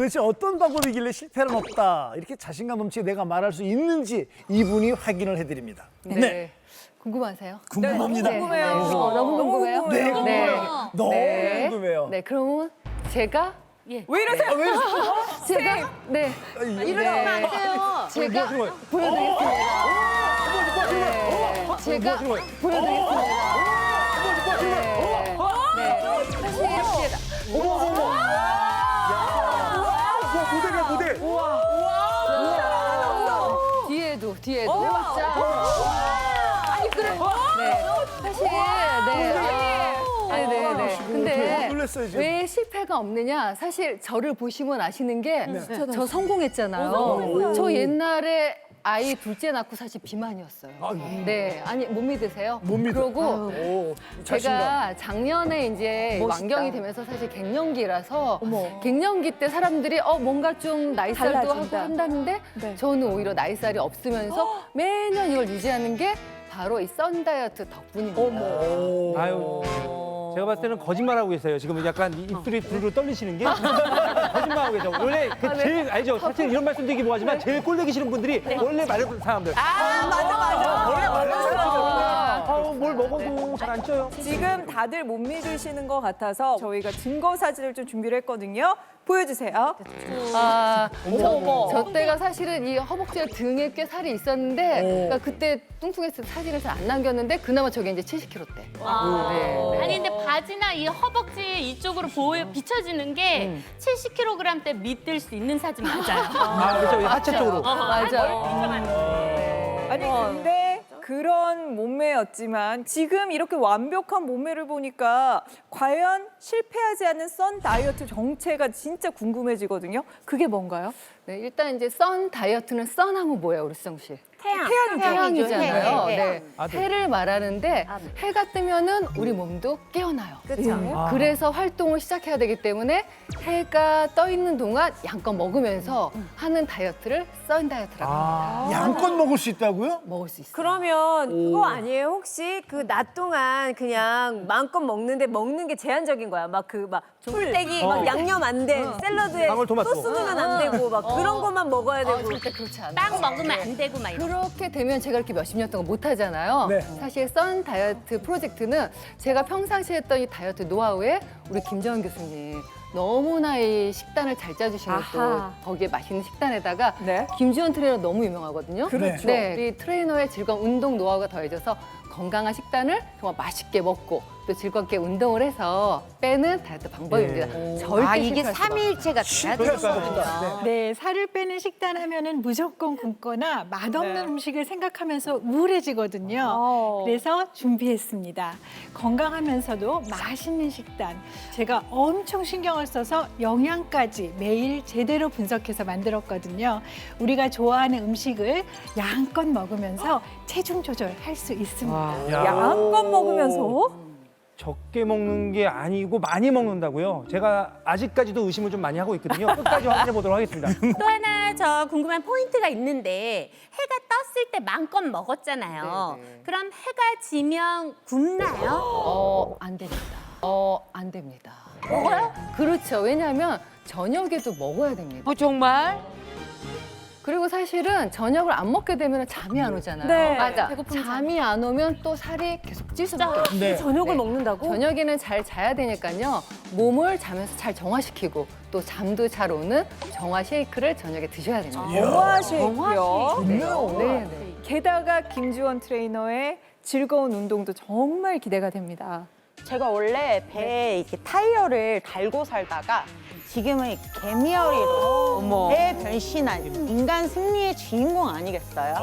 도대체 어떤 방법이길래 실패는 없다 이렇게 자신감 넘치게 내가 말할 수 있는지 이분이 확인을 해드립니다. 네. 궁금하세요? 궁금합니다. 궁금해요. 너무 궁금해요? 네, 궁금해요. 너무 궁금해요. 네, 그러면 제가 왜 이러세요? 제가 네. 이러면 안 돼요. 제가 보여드리겠습니다. 네, 제가 보여드리겠습니다. 모델이야 모델. 뒤에도. 아니 그래. 네. 사실 네. 근데 놀랐어요, 지금. 왜 실패가 없느냐? 사실 저를 보시면 아시는 게 저 성공했잖아요. 저 옛날에 아이 둘째 낳고 사실 비만이었어요. 네, 아니 못 믿으세요? 못 믿어. 그러고 제가 작년에 이제 완경이 되면서 사실 갱년기라서 갱년기 때 사람들이 뭔가 좀 나이살도 달라진다. 하고 한다는데 저는 오히려 나이살이 없으면서 매년 이걸 유지하는 게 바로 이 썬 다이어트 덕분입니다. 아유, 제가 봤을 때는 거짓말하고 계세요. 지금 약간 입술이 부르르 떨리시는 게 거짓말하고 계세요. 원래 제일 알죠? 사실 이런 말씀드리기 뭐하지만 제일 꼴보기 싫은 분들이 원래 마른 사람들. 맞아. 원래 마른 사람들. 뭘 먹어도 잘 안 쪄요. 지금 다들 못 믿으시는 것 같아서 저희가 증거 사진을 좀 준비를 했거든요. 보여주세요. 저 때가 사실은 이 허벅지와 등에 꽤 살이 있었는데 그러니까 그때 뚱뚱했을 때 사진을 잘 안 남겼는데 그나마 저게 이제 70kg 대. 아니 근데 바지나 이 허벅지 이쪽으로 비춰지는 게 70kg 대 믿을 수 있는 사진 맞아요. 아, 그렇죠. 하체 쪽으로. 맞아요. 아니 근데 그런 몸매였지만 지금 이렇게 완벽한 몸매를 보니까 과연 실패하지 않는 썬 다이어트 정체가 진짜 궁금해지거든요. 그게 뭔가요? 네, 일단 이제 썬 다이어트는 썬하면 뭐예요, 우리 수정 씨? 태양이잖아요. 네. 해를 말하는데 해가 뜨면은 우리 몸도 깨어나요. 그래서 활동을 시작해야 되기 때문에 해가 떠 있는 동안 양껏 먹으면서 하는 다이어트를 썬 다이어트라고 합니다. 양껏 먹을 수 있다고요? 먹을 수 있어요. 그러면 그거 아니에요? 혹시 그 낮 동안 그냥 마음껏 먹는데 먹는 게 제한적인 거야? 막 풀떼기, 막 양념 안 된 샐러드에 방울토마토. 소스 넣으면 안 되고 막 그런 것만 먹어야 되고. 절대 그렇지 않아요. 빵 먹으면 안 되고 막 이런. 그렇게 되면 제가 이렇게 몇십 년 동안 못 하잖아요. 네. 사실 썬 다이어트 프로젝트는 제가 평상시에 했던 이 다이어트 노하우에 우리 김정은 교수님 너무나 이 식단을 잘 짜주시는 또 거기에 맛있는 식단에다가 네. 김지원 트레이너 너무 유명하거든요. 그렇죠. 네, 우리 트레이너의 즐거운 운동 노하우가 더해져서 건강한 식단을 정말 맛있게 먹고 또 즐겁게 운동을 해서 빼는 다이어트 방법입니다. 절대 이게 실패할 수가 삼위일체가 돼야 그럴 되는 수가 거예요. 없다. 네, 살을 빼는 식단 하면은 무조건 굶거나 맛없는 음식을 생각하면서 우울해지거든요. 그래서 준비했습니다. 건강하면서도 맛있는 식단. 제가 엄청 신경을 써서 영양까지 매일 제대로 분석해서 만들었거든요. 우리가 좋아하는 음식을 양껏 먹으면서 체중 조절할 수 있습니다. 양껏 먹으면서 적게 먹는 게 아니고 많이 먹는다고요? 제가 아직까지도 의심을 좀 많이 하고 있거든요. 끝까지 확인해 보도록 하겠습니다. 또 하나 저 궁금한 포인트가 있는데 해가 떴을 때 마음껏 먹었잖아요. 그럼 해가 지면 굶나요? 안 됩니다. 안 됩니다. 먹어요? 그렇죠. 왜냐하면 저녁에도 먹어야 됩니다. 정말? 그리고 사실은 저녁을 안 먹게 되면 잠이 안 오잖아요. 네. 맞아. 잠이 안 오면 또 살이 계속 찔 수밖에 없어요. 네. 저녁을 먹는다고? 저녁에는 잘 자야 되니까요. 몸을 자면서 잘 정화시키고 또 잠도 잘 오는 정화 쉐이크를 저녁에 드셔야 됩니다. 정화 쉐이크요. 네. 게다가 김지원 트레이너의 즐거운 운동도 정말 기대가 됩니다. 제가 원래 배에 이렇게 타이어를 달고 살다가 지금은 개미어리로 배에 변신한 인간 승리의 주인공 아니겠어요?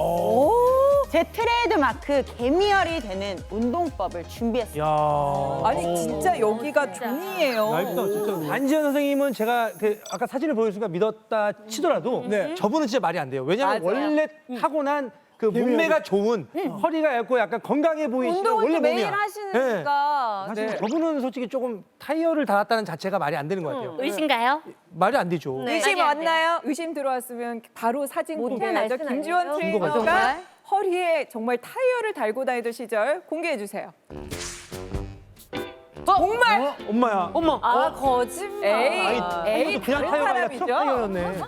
제 트레이드 마크 개미어리 되는 운동법을 준비했어요. 야. 아니 진짜 여기가 종이에요. 날짜 진짜. 안지현 선생님은 제가 아까 사진을 보여주니까 믿었다 치더라도 저분은 진짜 말이 안 돼요. 왜냐하면 맞아요. 원래 타고난 그 몸매가 좋은 허리가 얇고 약간 건강해 보이시는 운동을 원래 또 매일 몸이야. 하시니까. 사실 저분은 솔직히 조금 타이어를 달았다는 자체가 말이 안 되는 것 같아요. 의신가요? 말이 안 되죠. 의심 말이 안 왔나요? 의심 들어왔으면 바로 사진 공개하죠. 날씬 김지원 아니에요? 트레이너가 정말? 허리에 정말 타이어를 달고 다니던 시절 공개해 주세요. 정말? 엄마야. 아 거짓말. 에이 그냥 다른 타이어가 아니라 트럭 사람이죠? 타이어였네.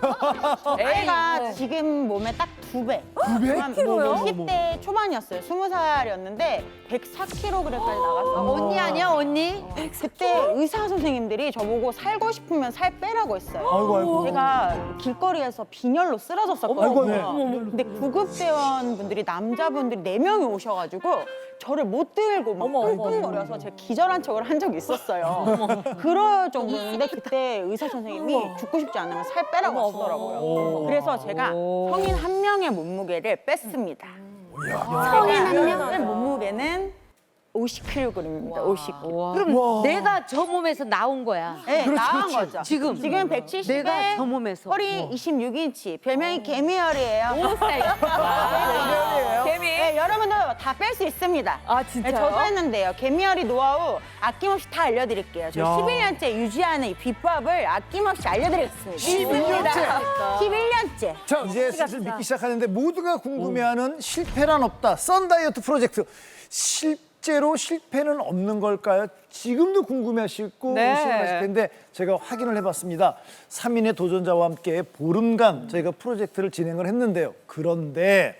애가 지금 몸에 딱 2배. 100 킬로요? 10대 초반이었어요. 20살이었는데 104kg까지 나갔어요. 언니 아니야 언니? 그때 의사 선생님들이 저보고 살고 싶으면 살 빼라고 했어요. 아이고. 제가 길거리에서 빈혈로 쓰러졌었거든요. 아이고, 근데 구급대원분들이 남자분들이 4명이 오셔가지고 저를 못 들고 막 끙끙거려서 제가 기절한 척을 한 적이 있었어요. 그럴 정도였는데 그때 의사 선생님이 죽고 싶지 않으면 살 빼라고 하시더라고요. 그래서 제가 성인 한 명의 몸무게를 뺐습니다. 성인 한 명의 몸무게는 50kg입니다. 50kg. 그럼 내가 저 몸에서 나온 거야. 네, 나은 거죠. 지금 170에 내가 저 몸에서. 허리 26인치, 별명이 개미열이에요. 개미. 네, 여러분들 다 뺄 수 있습니다. 아 네, 진짜요? 저도 했는데요. 개미열이 노하우 아낌없이 다 알려드릴게요. 저 야. 11년째 유지하는 이 비법을 아낌없이 알려드리겠습니다. 11년째. 자, 이제 슬슬 믿기 시작하는데 모두가 궁금해하는 실패란 없다. 썬 다이어트 프로젝트. 실제로 실패는 없는 걸까요? 지금도 궁금해하시고 네. 의심하실 텐데 제가 확인을 해봤습니다. 3인의 도전자와 함께 보름간 저희가 프로젝트를 진행을 했는데요. 그런데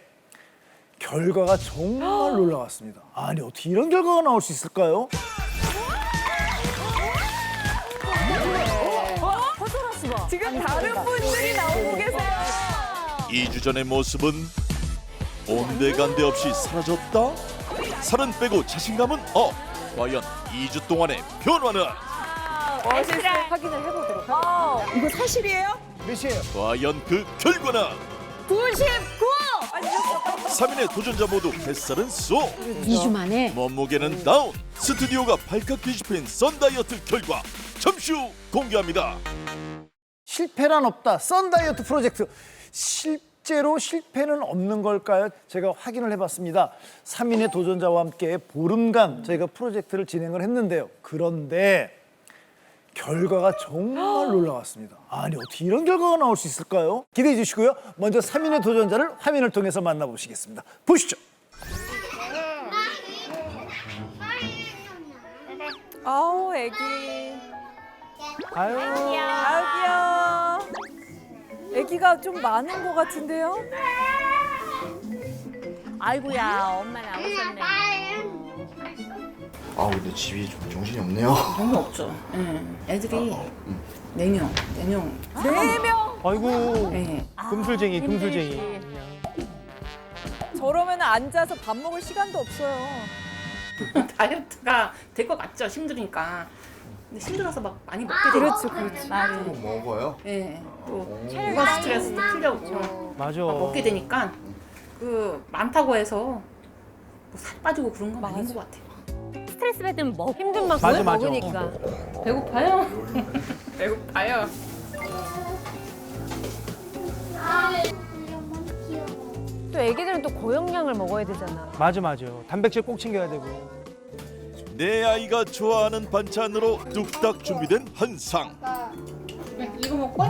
결과가 정말 놀라웠습니다. 아니 어떻게 이런 결과가 나올 수 있을까요? 지금 다른 분들이 나오고 계세요. 2주 전의 모습은 온데간데 없이 사라졌다? 살은 빼고 자신감은 업! 과연 2주 동안의 변화는? 실제 확인을 해보도록 하겠습니다. 이거 사실이에요? 몇이에요? 과연 그 결과는? 99! 3인의 도전자 모두 뱃살은 쏙! 2주 만에. 몸무게는 다운! 스튜디오가 발칵 뒤집힌 썬 다이어트 결과 잠시 후 공개합니다. 실패란 없다. 썬 다이어트 프로젝트. 실제로 실패는 없는 걸까요? 제가 확인을 해봤습니다. 3인의 도전자와 함께 보름간 저희가 프로젝트를 진행을 했는데요. 그런데 결과가 정말 놀라웠습니다. 아니 어떻게 이런 결과가 나올 수 있을까요? 기대해 주시고요. 먼저 3인의 도전자를 화면을 통해서 만나보시겠습니다. 보시죠. 아우 애기. 아유. 아기야. 애기가 좀 많은 것 같은데요? 아이고야, 엄마 나오셨네. 아 근데 집이 좀 정신이 없네요. 너무 없죠. 애들이 4명. 4명. 아이고. 네. 금술쟁이, 금술쟁이. 저러면 앉아서 밥 먹을 시간도 없어요. 다이어트가 될 것 같죠. 힘들으니까. 근데 힘들어서 막 많이 먹게 되죠. 그렇죠, 그렇죠. 또 먹어요? 네. 또 육아 스트레스도 풀려고 맞아. 먹게 되니까 그 많다고 해서 뭐 살 빠지고 그런 건 아닌 것 같아요. 스트레스 받으면 먹 힘든 만큼 맞아, 맞아. 먹으니까. 배고파요? 배고파요. 또 애기들은 또 고영양을 먹어야 되잖아. 맞아, 맞아. 단백질 꼭 챙겨야 되고. 내 아이가 좋아하는 반찬으로 뚝딱 준비된 한상. 이거 먹고?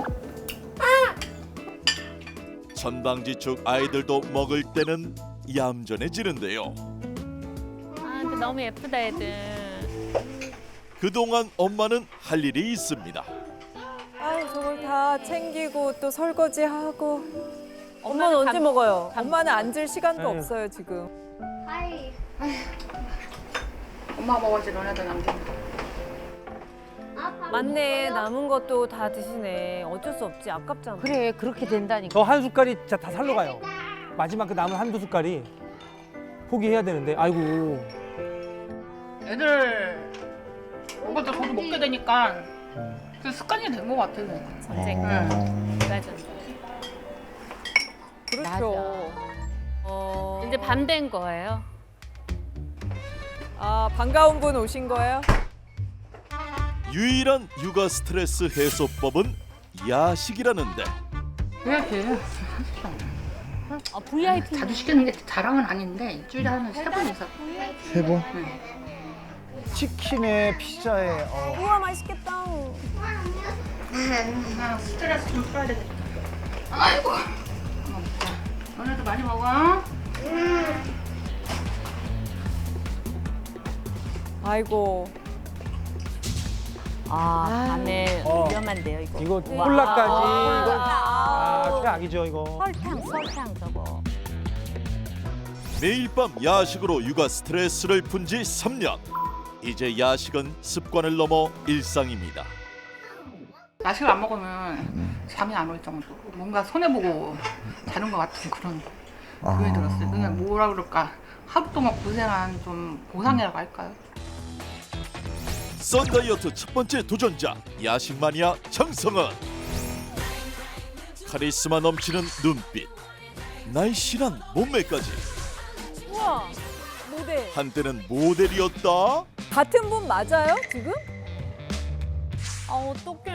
천방지축 아이들도 먹을 때는 얌전해지는데요. 아, 근데 너무 예쁘다 애들. 그동안 엄마는 할 일이 있습니다. 아유 저걸 다 챙기고 또 설거지하고. 엄마는 언제 먹어요? 엄마는 앉을 시간도 아유. 없어요 지금. 엄마 먹어야지 너네들 남기는 거. 맞네. 남은 것도 다 드시네. 어쩔 수 없지. 아깝잖아. 그래, 그렇게 된다니까. 저 한 숟갈이 진짜 다 살로 가요. 마지막 그 남은 한두 숟갈이 포기해야 되는데. 아이고. 애들 먹을 때 저도 먹게 되니까 그 습관이 된 것 같아요. 전쟁. 맞아. 그렇죠. 이제 밤 된 거예요. 아 반가운 분 오신 거예요? 유일한 육아 스트레스 해소법은 야식이라는데 왜? VIP. 자주 시키는 게 자랑은 아닌데 일주일에 한 3번 이상. 3번? 치킨에 피자에 우와 맛있겠다. 나 스트레스 좀 풀어야 되겠다. 아이고. 너네도 많이 먹어. 아이고 밤에 위험한데요, 이거. 이거 콜라까지. 이거 아, 최악이죠, 이거. 설탕 저거. 매일 밤 야식으로 육아 스트레스를 푼 지 3년. 이제 야식은 습관을 넘어 일상입니다. 야식을 안 먹으면 잠이 안 올 정도로 뭔가 손해보고 자는 것 같은 그런 기분이 들었어요. 그냥 뭐라 그럴까, 하루 동안 고생한 좀 보상이라고 할까요? 썬 다이어트 첫 번째 도전자 야식 마니아 장성은 카리스마 넘치는 눈빛, 날씬한 몸매까지. 우와, 모델. 한때는 모델이었다. 같은 분 맞아요, 지금? 어떡해.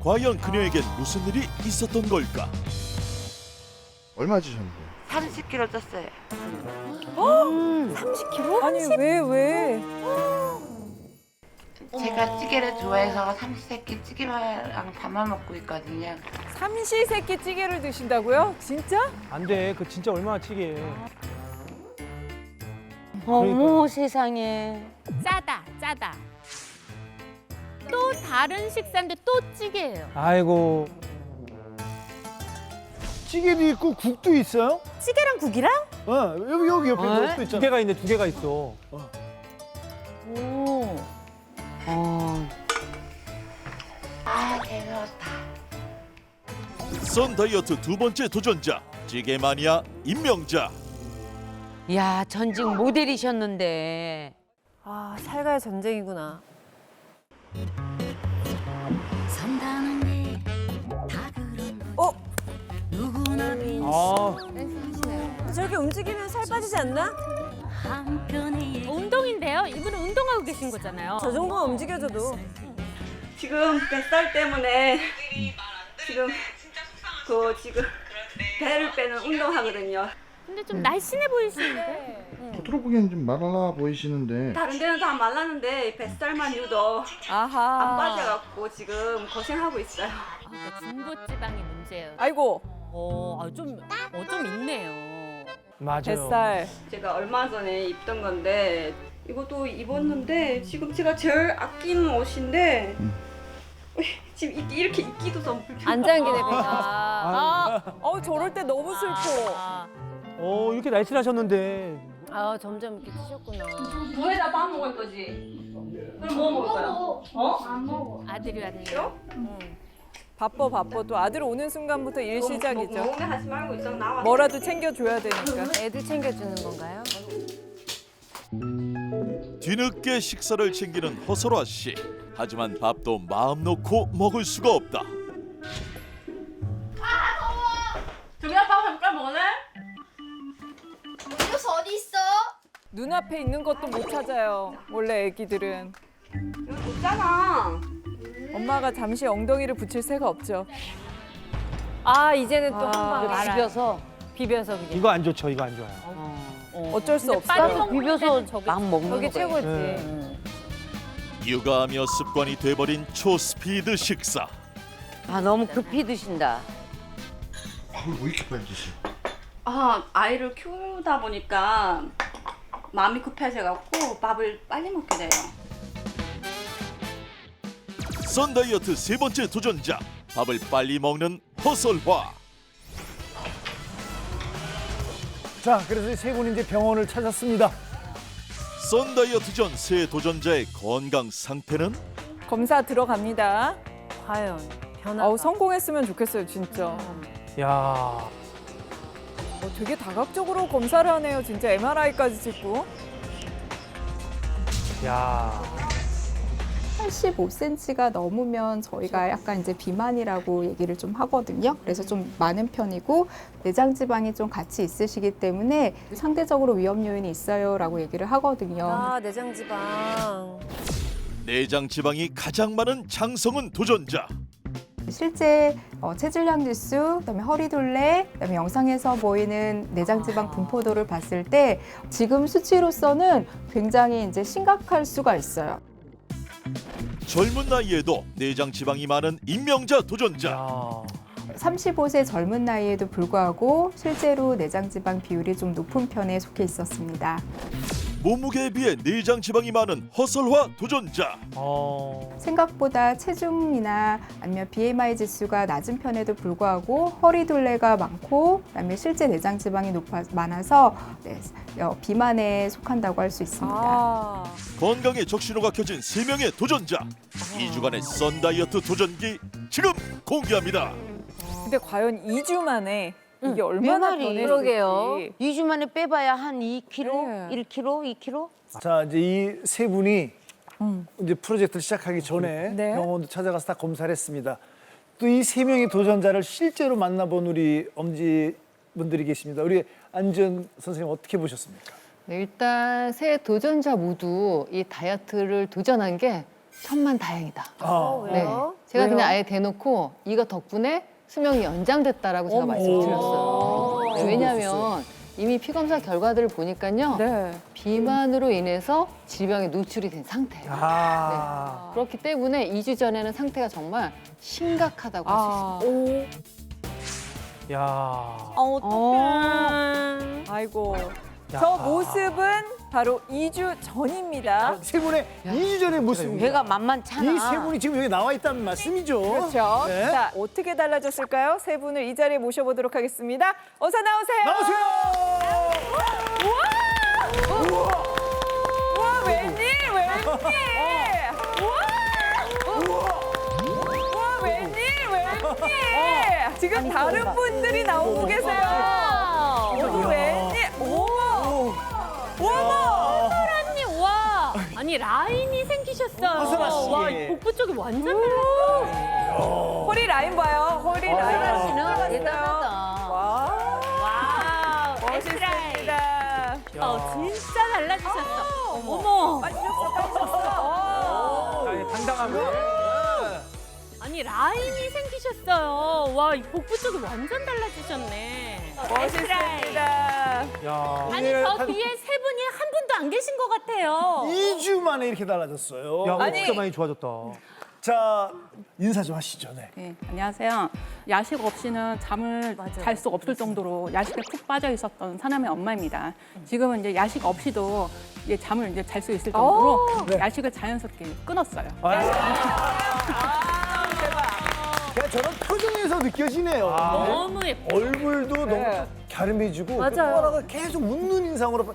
과연 그녀에겐 무슨 일이 있었던 걸까? 얼마 주셨는데? 30kg 쪘어요. 30kg? 아니, 왜? 제가 찌개를 좋아해서 삼시세끼 찌개랑 밥만 먹고 있거든요. 삼시세끼 찌개를 드신다고요? 진짜? 안 돼. 그 진짜 얼마나 찌개. 어머 세상에. 짜다. 또 다른 식사인데 또 찌개예요. 아이고. 찌개도 있고 국도 있어요? 찌개랑 국이랑? 여기 옆에 또 두 있잖아. 개가 있네, 두 개가 있어. 오. 아, 배웠다. 썬 다이어트 두 번째 도전자 찌개 마니아 임명자. 야 전직 모델이셨는데. 아, 살가의 전쟁이구나. 저렇게 움직이면 살 빠지지 않나? 운동인데요? 이분은 운동하고 계신 거잖아요. 저 정도만 움직여줘도. 지금 뱃살 때문에 지금 배를 빼는 운동하거든요. 근데 좀 날씬해 보이시는데. 겉으로 보기엔 좀 말라 보이시는데 다른 데는 다 말랐는데 뱃살만 유독 안 아하. 빠져갖고 지금 고생하고 있어요. 그러니까 중부지방이 문제예요. 아이고, 좀 있네요. 맞아요. 뱃살. 제가 얼마 전에 입던 건데 이것도 입었는데 지금 제가 제일 아끼는 옷인데 지금 이렇게 입기도 너무 불편해요. 안 잠기네, 배가. 저럴 때 너무 슬퍼. 이렇게 날씬하셨는데. 점점 이렇게 찌셨구나. 뭐에다 밥 먹을 거지? 그럼 뭐 먹을 거야? 안 먹어. 아들이 왔네요. 바빠. 또 아들 오는 순간부터 일 시작이죠. 먹는 거 하지 말고 있어 나와. 뭐라도 챙겨줘야 되니까. 애들 챙겨주는 건가요? 뒤늦게 식사를 챙기는 허설화 씨. 하지만 밥도 마음 놓고 먹을 수가 없다. 조미야 밥 잠깐 먹을래? 음료수 어디 있어? 눈앞에 있는 것도 못 찾아요. 원래 애기들은. 이거 없잖아. 엄마가 잠시 엉덩이를 붙일 새가 없죠. 이제는 또 한 방에. 비벼서 그냥. 이거 안 좋죠, 이거 안 좋아요. 어쩔 수 없어. 빨리 먹는 비벼서 저게 막 먹는 저게 거예요. 최고지. 육아하며 습관이 돼버린 초스피드 식사. 너무 급히 드신다. 밥을 왜 이렇게 빨리 드시? 아이를 키우다 보니까 마음이 급해져갖고 밥을 빨리 먹게 돼요. 썬 다이어트 세 번째 도전자 밥을 빨리 먹는 허설화. 자, 그래서 이 세 분이 이제 병원을 찾았습니다. 썬 다이어트 전 세 도전자의 건강 상태는? 검사 들어갑니다. 과연 변화. 성공했으면 좋겠어요, 진짜. 야. 되게 다각적으로 검사를 하네요. 진짜 MRI까지 찍고. 야. 85cm가 넘으면 저희가 약간 이제 비만이라고 얘기를 좀 하거든요. 그래서 좀 많은 편이고 내장 지방이 좀 같이 있으시기 때문에 상대적으로 위험 요인이 있어요라고 얘기를 하거든요. 내장 지방. 내장 지방이 가장 많은 장성은 도전자. 실제 체질량 지수, 그다음에 허리둘레, 그다음에 영상에서 보이는 내장 지방 분포도를 봤을 때 지금 수치로서는 굉장히 이제 심각할 수가 있어요. 젊은 나이에도 내장 지방이 많은 임명자 도전자. 야. 35세 젊은 나이에도 불구하고 실제로 내장 지방 비율이 좀 높은 편에 속해 있었습니다. 몸무게에 비해 내장 지방이 많은 허설화 도전자. 생각보다 체중이나 아니면 BMI 지수가 낮은 편에도 불구하고 허리둘레가 많고 그다음에 실제 내장 지방이 많아서 비만에 속한다고 할 수 있습니다. 건강의 적신호가 켜진 3명의 도전자. 2주간의 썬 다이어트 도전기 지금 공개합니다. 근데 과연 2주 만에 이게 얼마나 변해질지. 그러게요. 2주 만에 빼봐야 한 2kg, 네. 1kg, 2kg? 자, 이제 이 세 분이 이제 프로젝트를 시작하기 전에 네. 병원도 찾아가서 다 검사를 했습니다. 또 이 3명의 도전자를 실제로 만나본 우리 엄지분들이 계십니다. 우리 안지연 선생님 어떻게 보셨습니까? 네, 일단 세 도전자 모두 이 다이어트를 도전한 게 천만다행이다. 왜요? 제가 왜요? 그냥 아예 대놓고 이거 덕분에 수명이 연장됐다라고 제가 말씀을 드렸어요. 네, 왜냐하면 이미 피검사 결과들을 보니까요. 네. 비만으로 인해서 질병에 노출이 된 상태예요. 아. 그렇기 때문에 2주 전에는 상태가 정말 심각하다고 할 수 있습니다. 야. 어떡해. 아이고. 저 모습은 바로 2주 전입니다. 세 분의 2주 전의 모습입니다. 배가 만만찮아. 이 세 분이 지금 여기 나와 있다는 말씀이죠. 그렇죠. 네. 자, 어떻게 달라졌을까요? 세 분을 이 자리에 모셔보도록 하겠습니다. 어서 나오세요. 나오세요. 우와, 웬일? 우와, 웬일? 지금 다른 분들이 나오고 계세요. 이거 웬일? 어머! 언니 와. 아니 라인이 생기셨어요. 허슬아 씨. 와, 이 복부 쪽이 완전 달랐어요. 허리 라인 봐요. 허리 라인. 씨는 대단하다. 와, 와우. 멋있습니다. 진짜 달라지셨어. 어머. 아니, 당당하고. 아니 라인이 생기셨어요. 와, 이 복부 쪽이 완전 달라지셨네. 멋있습니다. 야. 아니 저 뒤에 세 분이 한 분도 안 계신 것 같아요. 2주 만에 이렇게 달라졌어요. 야, 아니. 진짜 많이 좋아졌다. 자, 인사 좀 하시죠. 네. 네, 안녕하세요. 야식 없이는 잠을 잘 수 없을 정도로 야식에 푹 빠져 있었던 사남의 엄마입니다. 지금은 이제 야식 없이도 이제 잠을 이제 잘 수 있을 정도로 네. 야식을 자연스럽게 끊었어요. 그냥 저런 표정에서 느껴지네요. 너무 예뻐. 얼굴도 네. 너무 갸름해지고 맞아요. 계속 웃는 인상으로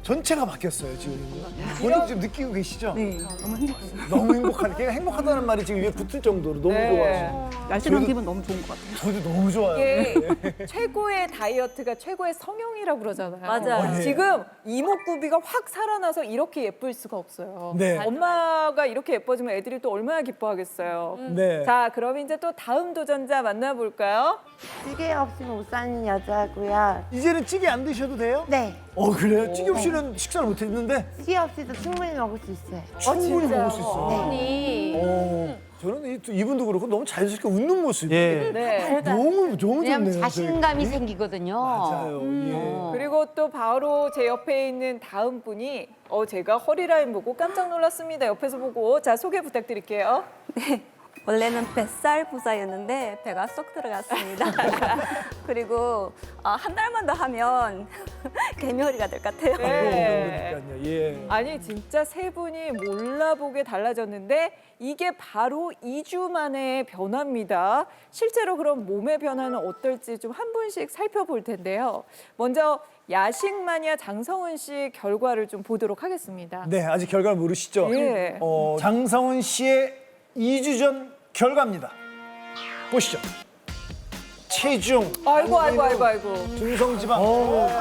전체가 바뀌었어요 지금. 본인 지금 느끼고 계시죠? 네, 너무 행복해요. 너무 행복하네. 걔가 행복하다는 말이 지금 입에 붙을 정도로 너무 네. 좋아서. 야식한 저희도- 기분 너무 좋은 것 같아요. 저도 너무 좋아요. 이게 최고의 다이어트가 최고의 성형이라고 그러잖아요. 맞아요. 네. 지금 이목구비가 확 살아나서 이렇게 예쁠 수가 없어요. 네. 엄마가 이렇게 예뻐지면 애들이 또 얼마나 기뻐하겠어요. 네. 자, 그럼 이제 또 다음 도전자 만나볼까요? 찌개 없이는 못 사는 여자고요. 이제는 찌개 안 드셔도 돼요? 네, 그래요? 찌개 없이는 식사를 못 했는데 찌개 없이도 충분히 먹을 수 있어요. 충분히 먹을 수 있어요. 저는 이분도 그렇고 너무 자연스럽게 웃는 모습이 예. 네. 너무 왜냐면 좋네요. 자신감이 되게. 생기거든요. 맞아요. 예. 그리고 또 바로 제 옆에 있는 다음 분이 제가 허리 라인 보고 깜짝 놀랐습니다. 옆에서 보고. 자, 소개 부탁드릴게요. 원래는 뱃살 부자였는데 배가 쏙 들어갔습니다. 그리고 한 달만 더 하면 개미허리가 될 것 같아요. 네. 그러니까요. 예. 아니 진짜 세 분이 몰라보게 달라졌는데 이게 바로 2주 만의 변화입니다. 실제로 그럼 몸의 변화는 어떨지 좀 한 분씩 살펴볼 텐데요. 먼저 야식 마니아 장성은 씨 결과를 좀 보도록 하겠습니다. 네, 아직 결과를 모르시죠? 예. 장성은 씨의 2주 전 결과입니다. 보시죠. 체중, 아이고. 중성지방,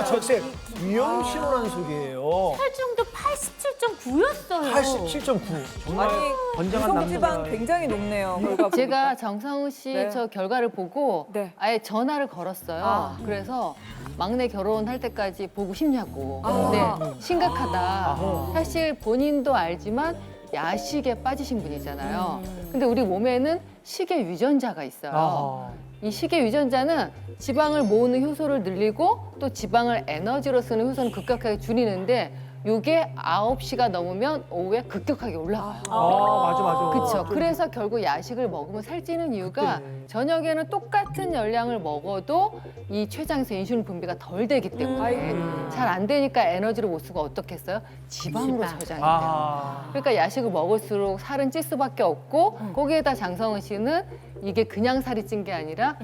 절대 위험 신호라는 소리예요. 체중도 87.9였어요. 87.9. 정말 아니 건장한 구성지방 남자가. 굉장히 높네요. 결과 제가 보니까. 정성우 씨 네. 저 결과를 보고 네. 아예 전화를 걸었어요. 그래서 막내 결혼할 때까지 보고 싶냐고. 근데 심각하다. 사실 본인도 알지만 야식에 빠지신 분이잖아요. 근데 우리 몸에는 식의 유전자가 있어요. 이 식의 유전자는 지방을 모으는 효소를 늘리고 또 지방을 에너지로 쓰는 효소는 급격하게 줄이는데 요게 9시가 넘으면 오후에 급격하게 올라가요. 맞아, 맞아. 그렇죠. 그래서 결국 야식을 먹으면 살찌는 이유가 저녁에는 똑같은 열량을 먹어도 이 췌장에서 인슐린 분비가 덜 되기 때문에 잘 안 되니까 에너지를 못 쓰고 어떻겠어요? 지방으로 저장이 돼요. 그러니까 야식을 먹을수록 살은 찔 수밖에 없고 거기에다 장성은 씨는 이게 그냥 살이 찐 게 아니라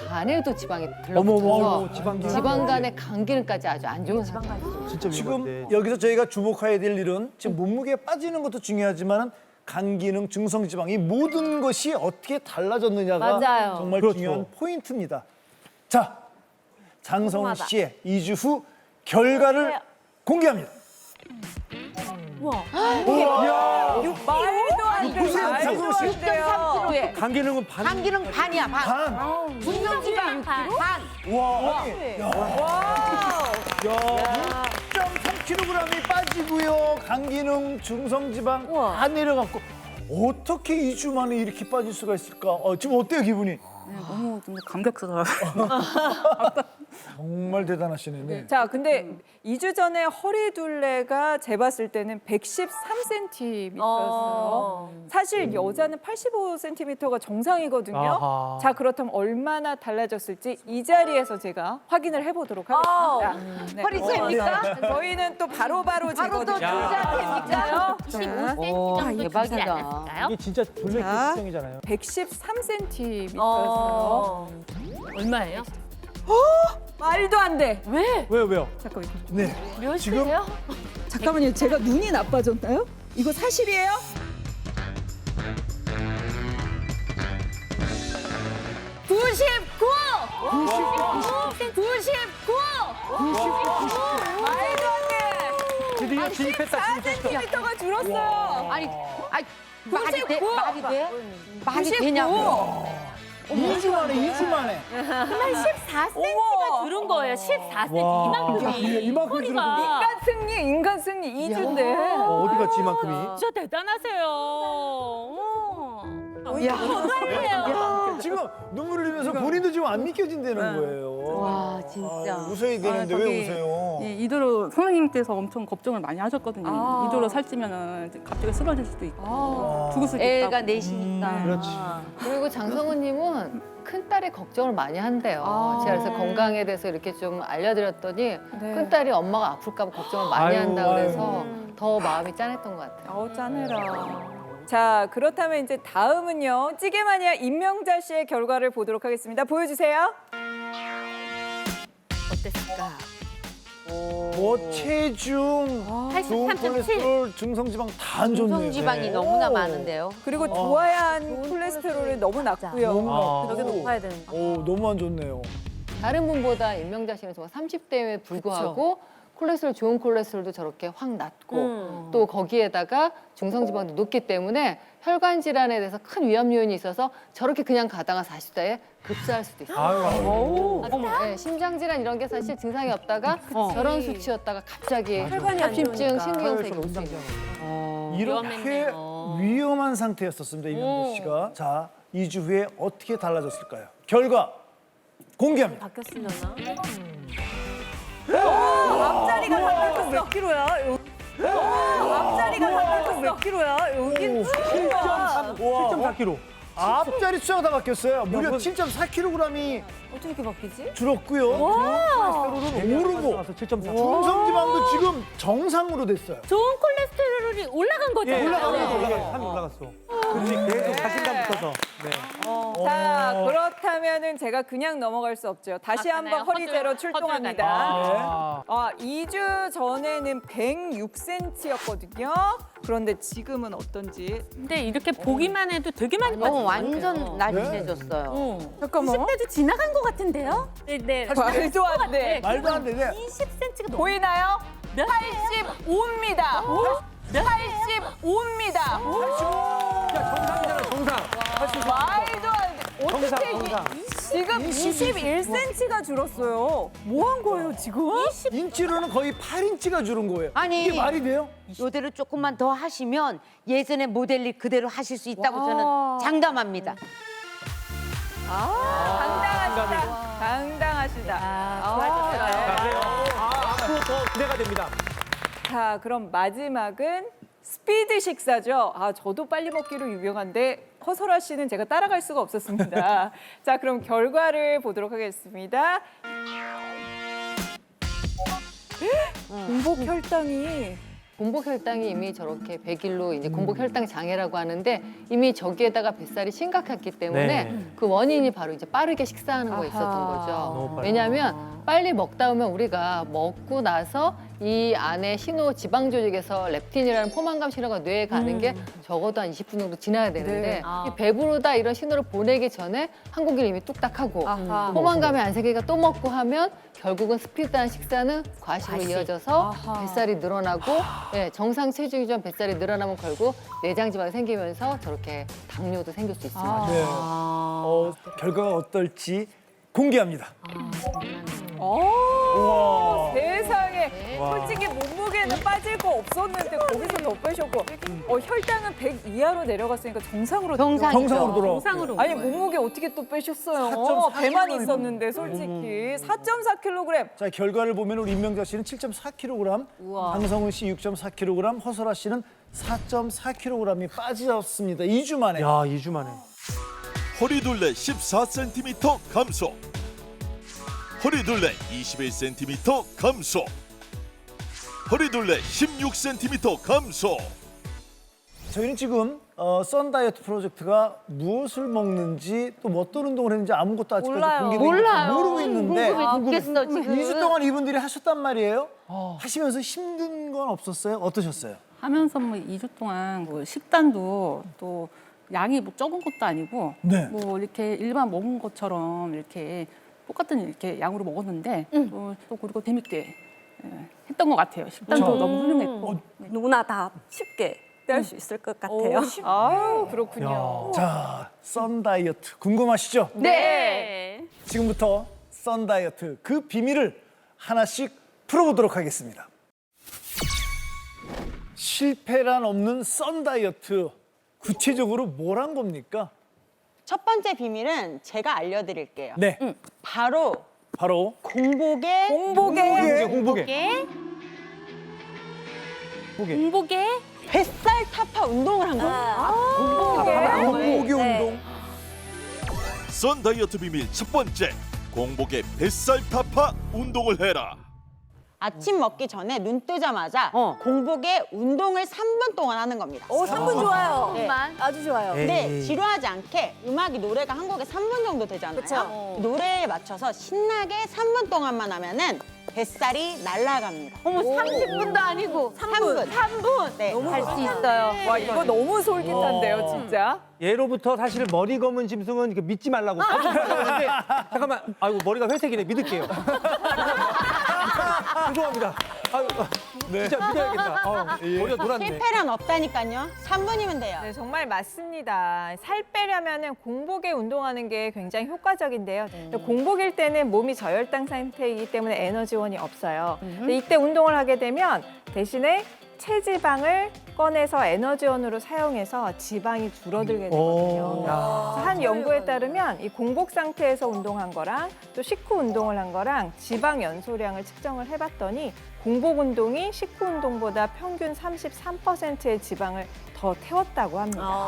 간에도 지방이 들러붙어서 지방간의 간 기능까지 아주 안 좋은 상태예요. 진짜 지금 여기서 저희가 주목해야 될 일은 지금 몸무게 빠지는 것도 중요하지만 간 기능, 중성지방 이 모든 것이 어떻게 달라졌느냐가 맞아요. 정말 그렇죠. 중요한 포인트입니다. 자, 장성훈 씨의 2주 후 결과를 공개합니다. 말도 안 돼. 보세요, 말도 장성훈 씨. 안 돼요. 6.3kg에 간 기능은 반. 간 기능 반이야, 반. 반. 중성지방 반. 와, 아니, 야, 6.3kg이 빠지고요. 간 기능, 중성지방 다 내려갔고 어떻게 2주 만에 이렇게 빠질 수가 있을까? 지금 어때요, 기분이? 너무 좀 감격스러워요. 정말 대단하시네. 네. 자, 근데 2주 전에 허리 둘레가 재봤을 때는 113cm였어요. 사실 여자는 85cm가 정상이거든요. 아하. 자, 그렇다면 얼마나 달라졌을지 이 자리에서 제가 확인을 해보도록 하겠습니다. 네. 허리 잽니까? 저희는 또 바로바로 바로 또 재거든요. 투자 됩니까? 25cm 정도 되지 대박이다. 않았을까요? 이게 진짜 돌레 자. 특성이잖아요. 113cm였어요. 얼마예요? 말도 안 돼. 왜요? 잠깐만요. 네. 몇이세요? 잠깐만요. 제가 눈이 나빠졌나요? 이거 사실이에요? 말도 안 돼. 드디어 진입했다, 진입했어. 4cm가 줄었어요. 아니, 말이 돼? 99. 말이 돼? 말이 되냐고. 2주 만에, 2주 만에. 14cm가 줄은 거예요. 14cm 이만큼이. 이만큼 줄은 허리가. 인간 승리 2주인데. 어디 갔지, 이만큼이? 진짜 대단하세요. 지금 눈물을 흘리면서 본인도 지금 안 믿겨진다는 거예요. 와, 진짜. 웃어야 되는데 왜 웃어요? 이대로 선생님께서 엄청 걱정을 많이 하셨거든요. 이대로 살찌면 갑자기 쓰러질 수도 있고 죽을 수도 있다고. 애가 넷이니까. 그렇지. 그리고 장성우님은 큰딸이 걱정을 많이 한대요. 제가 그래서 건강에 대해서 이렇게 좀 알려드렸더니 큰딸이 엄마가 아플까 봐 걱정을 많이 아유, 한다 그래서 더 마음이 짠했던 것 같아요. 아우 짠해라. 자, 그렇다면 이제 다음은요. 찌개마니아 임명자 씨의 결과를 보도록 하겠습니다. 보여주세요. 어땠을까? 체중, 좋은 83.7. 콜레스테롤, 중성지방 다 안 좋네요. 중성지방이 너무나 많은데요. 그리고 좋아야 한 콜레스테롤이 너무 낮고요. 너무 여기 낮고. 높아야 되는. 너무 안 좋네요. 다른 분보다 임명자 씨는 정말 30대에 불구하고 콜레스테롤 좋은 콜레스테롤도 저렇게 확 낮고 또 거기에다가 중성지방도 높기 때문에 혈관 질환에 대해서 큰 위험 요인이 있어서 저렇게 그냥 가다가 40대에 급사할 수도 있어요. 네, 심장 질환 이런 게 사실 증상이 없다가 저런 수치였다가 갑자기 혈관이 안 협심증, 좋으니까. 신경색이 올 수 있는. 이렇게 위험했네요. 위험한 상태였었습니다, 임명자 씨가. 자, 2주 후에 어떻게 달라졌을까요? 결과 공개합니다. 바뀌었으려나? 앞자리가 바뀌었어. 몇 킬로야? 앞자리가 바뀌었어. 몇 킬로야? 여긴 7.4kg. 앞자리 숫자가 다 바뀌었어요. 무려 7.4kg이 어떻게 이렇게 바뀌지? 줄었고요. 콜레스테롤은 오르고 7.4. 중성지방도 지금 정상으로 됐어요. 좋은 콜레스테롤이 올라간 거잖아요. 올라가는 한 올라갔어. 그렇지, 계속 자신감 붙어서. 네. 자, 그렇다면은 제가 그냥 넘어갈 수 없죠. 다시 한번 허리제로 출동합니다. 아, 2주 전에는 106cm였거든요. 그런데 지금은 어떤지. 근데 이렇게 보기만 해도 되게 많이 빠졌어요. 완전 날씬해졌어요. 잠깐만. 10대도 지나간 것 같은데요? 네. 말도 안 돼. 말도 안 되네. 20cm가 넘어. 보이나요? 몇 85입니다. 85입니다. 정상이잖아, 정상. 말도 안 돼. 어떻게 정상. 지금 21cm가 줄었어요. 뭐 한 거예요, 지금? 인치로는 거의 8인치가 줄은 거예요. 아니. 이게 말이 돼요? 요대로 조금만 더 하시면 예전의 모델리 그대로 하실 수 있다고 저는 장담합니다. 당당하시다. 좋아졌어요. 가세요. 앞으로 더 기대가 됩니다. 자, 그럼 마지막은 스피드 식사죠. 아, 저도 빨리 먹기로 유명한데 허설아 씨는 제가 따라갈 수가 없었습니다. 자, 그럼 결과를 보도록 하겠습니다. 공복 혈당이 공복 혈당이 이미 저렇게 100일로 이제 공복 혈당 장애라고 하는데 이미 저기에다가 뱃살이 심각했기 때문에 네. 그 원인이 바로 이제 빠르게 식사하는 거에 있었던 거죠. 왜냐하면 빨리 먹다 보면 우리가 먹고 나서 이 안에 신호 지방 조직에서 렙틴이라는 포만감 신호가 뇌에 가는 게 적어도 한 20분 정도 지나야 되는데 이 배부르다 이런 신호를 보내기 전에 한 공기를 이미 뚝딱 하고 포만감이 안 생기니까 또 먹고 하면 결국은 스피드한 식사는 과식으로 이어져서 뱃살이 늘어나고 네, 정상 체중이 좀 뱃살이 늘어나면 결국 내장 지방이 생기면서 저렇게 당뇨도 생길 수 있습니다. 네. 결과가 어떨지 공개합니다. 우와. 세상에 솔직히 몸무게는 빠질 거 없었는데 거기서 더 빼셨고 혈당은 100 이하로 내려갔으니까 정상으로 정상으로 돌아왔고. 아니 몸무게 어떻게 또 빼셨어요? 4.4 배만 kg. 있었는데 솔직히 4.4kg. 자, 결과를 보면 우리 임명자 씨는 7.4kg, 강성훈 씨 6.4kg, 허설아 씨는 4.4kg이 빠졌습니다. 2주 만에. 야, 2주 만에. 허리둘레 14cm 감소, 허리둘레 21cm 감소, 허리둘레 16cm 감소. 저희는 지금 썬 다이어트 프로젝트가 무엇을 먹는지 또 어떤 운동을 했는지 아무것도 아직까지 공개되지 모르고 있는데 궁금했어, 지금. 2주 동안 이분들이 하셨단 말이에요. 하시면서 힘든 건 없었어요? 어떠셨어요? 하면서 뭐 2주 동안 뭐 식단도 또 양이 뭐 적은 것도 아니고 네. 뭐 이렇게 일반 먹은 것처럼 이렇게 똑같은 이렇게 양으로 먹었는데 또 그리고 재밌게 했던 것 같아요. 식단도 너무 훌륭했고. 누구나 다 쉽게 뺄 수 있을 것 같아요. 아유, 그렇군요. 자, 썬 다이어트 궁금하시죠? 네. 지금부터 썬 다이어트 그 비밀을 하나씩 풀어보도록 하겠습니다. 실패란 없는 썬 다이어트 구체적으로 뭘 한 겁니까? 첫 번째 비밀은 제가 알려드릴게요. 네, 바로 공복에 뱃살 타파 운동을 한 겁니다. 공복의 운동. 썬 다이어트 비밀 첫 번째, 공복에 뱃살 타파 운동을 해라. 아침 먹기 전에 눈 뜨자마자 공복에 운동을 3분 동안 하는 겁니다. 3분 좋아요. 네. 아주 좋아요. 근데 지루하지 않게 노래가 한 곡에 3분 정도 되잖아요. 그쵸? 노래에 맞춰서 신나게 3분 동안만 하면은 뱃살이 날아갑니다. 어머, 30분도 아니고 3분. 3분. 네. 할 수 있어요. 와, 이거 너무 솔깃한데요, 진짜. 예로부터 사실 머리 검은 짐승은 이렇게 믿지 말라고 하는데 잠깐만, 아이고 머리가 회색이네. 믿을게요. 죄송합니다. 아유, 진짜 믿어야겠다. 머리가 노랗네. 실패란 없다니까요. 3분이면 돼요. 네, 정말 맞습니다. 살 빼려면 공복에 운동하는 게 굉장히 효과적인데요. 공복일 때는 몸이 저혈당 상태이기 때문에 에너지원이 없어요. 근데 이때 운동을 하게 되면 대신에 체지방을 꺼내서 에너지원으로 사용해서 지방이 줄어들게 되거든요. 한 연구에 따르면 이 공복 상태에서 운동한 거랑 또 식후 운동을 한 거랑 지방 연소량을 측정을 해봤더니 공복 운동이 식후 운동보다 평균 33%의 지방을 더 태웠다고 합니다.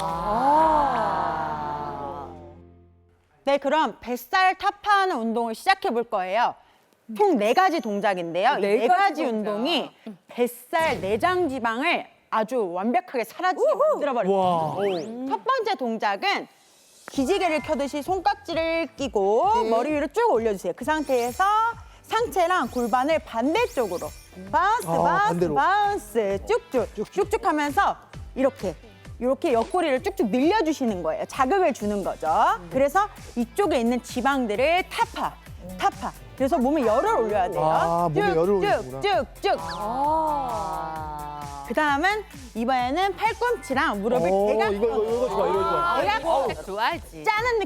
네, 그럼 뱃살 타파하는 운동을 시작해 볼 거예요. 총 4가지 동작인데요. 이 4가지 운동이 뱃살 내장 지방을 아주 완벽하게 사라지게 만들어버립니다. 첫 번째 동작은 기지개를 켜듯이 손깍지를 끼고 머리 위로 쭉 올려주세요. 그 상태에서 상체랑 골반을 반대쪽으로 바운스 쭉쭉 하면서 이렇게 옆구리를 쭉쭉 늘려주시는 거예요. 자극을 주는 거죠. 그래서 이쪽에 있는 지방들을 타파. 그래서 몸에 열을 올려야 돼요. 몸에 열을 올리는구나. 쭉쭉. 그 다음은 이번에는 팔꿈치랑 무릎을 이거 좋아. 대각선으로 좋아하지. 짜는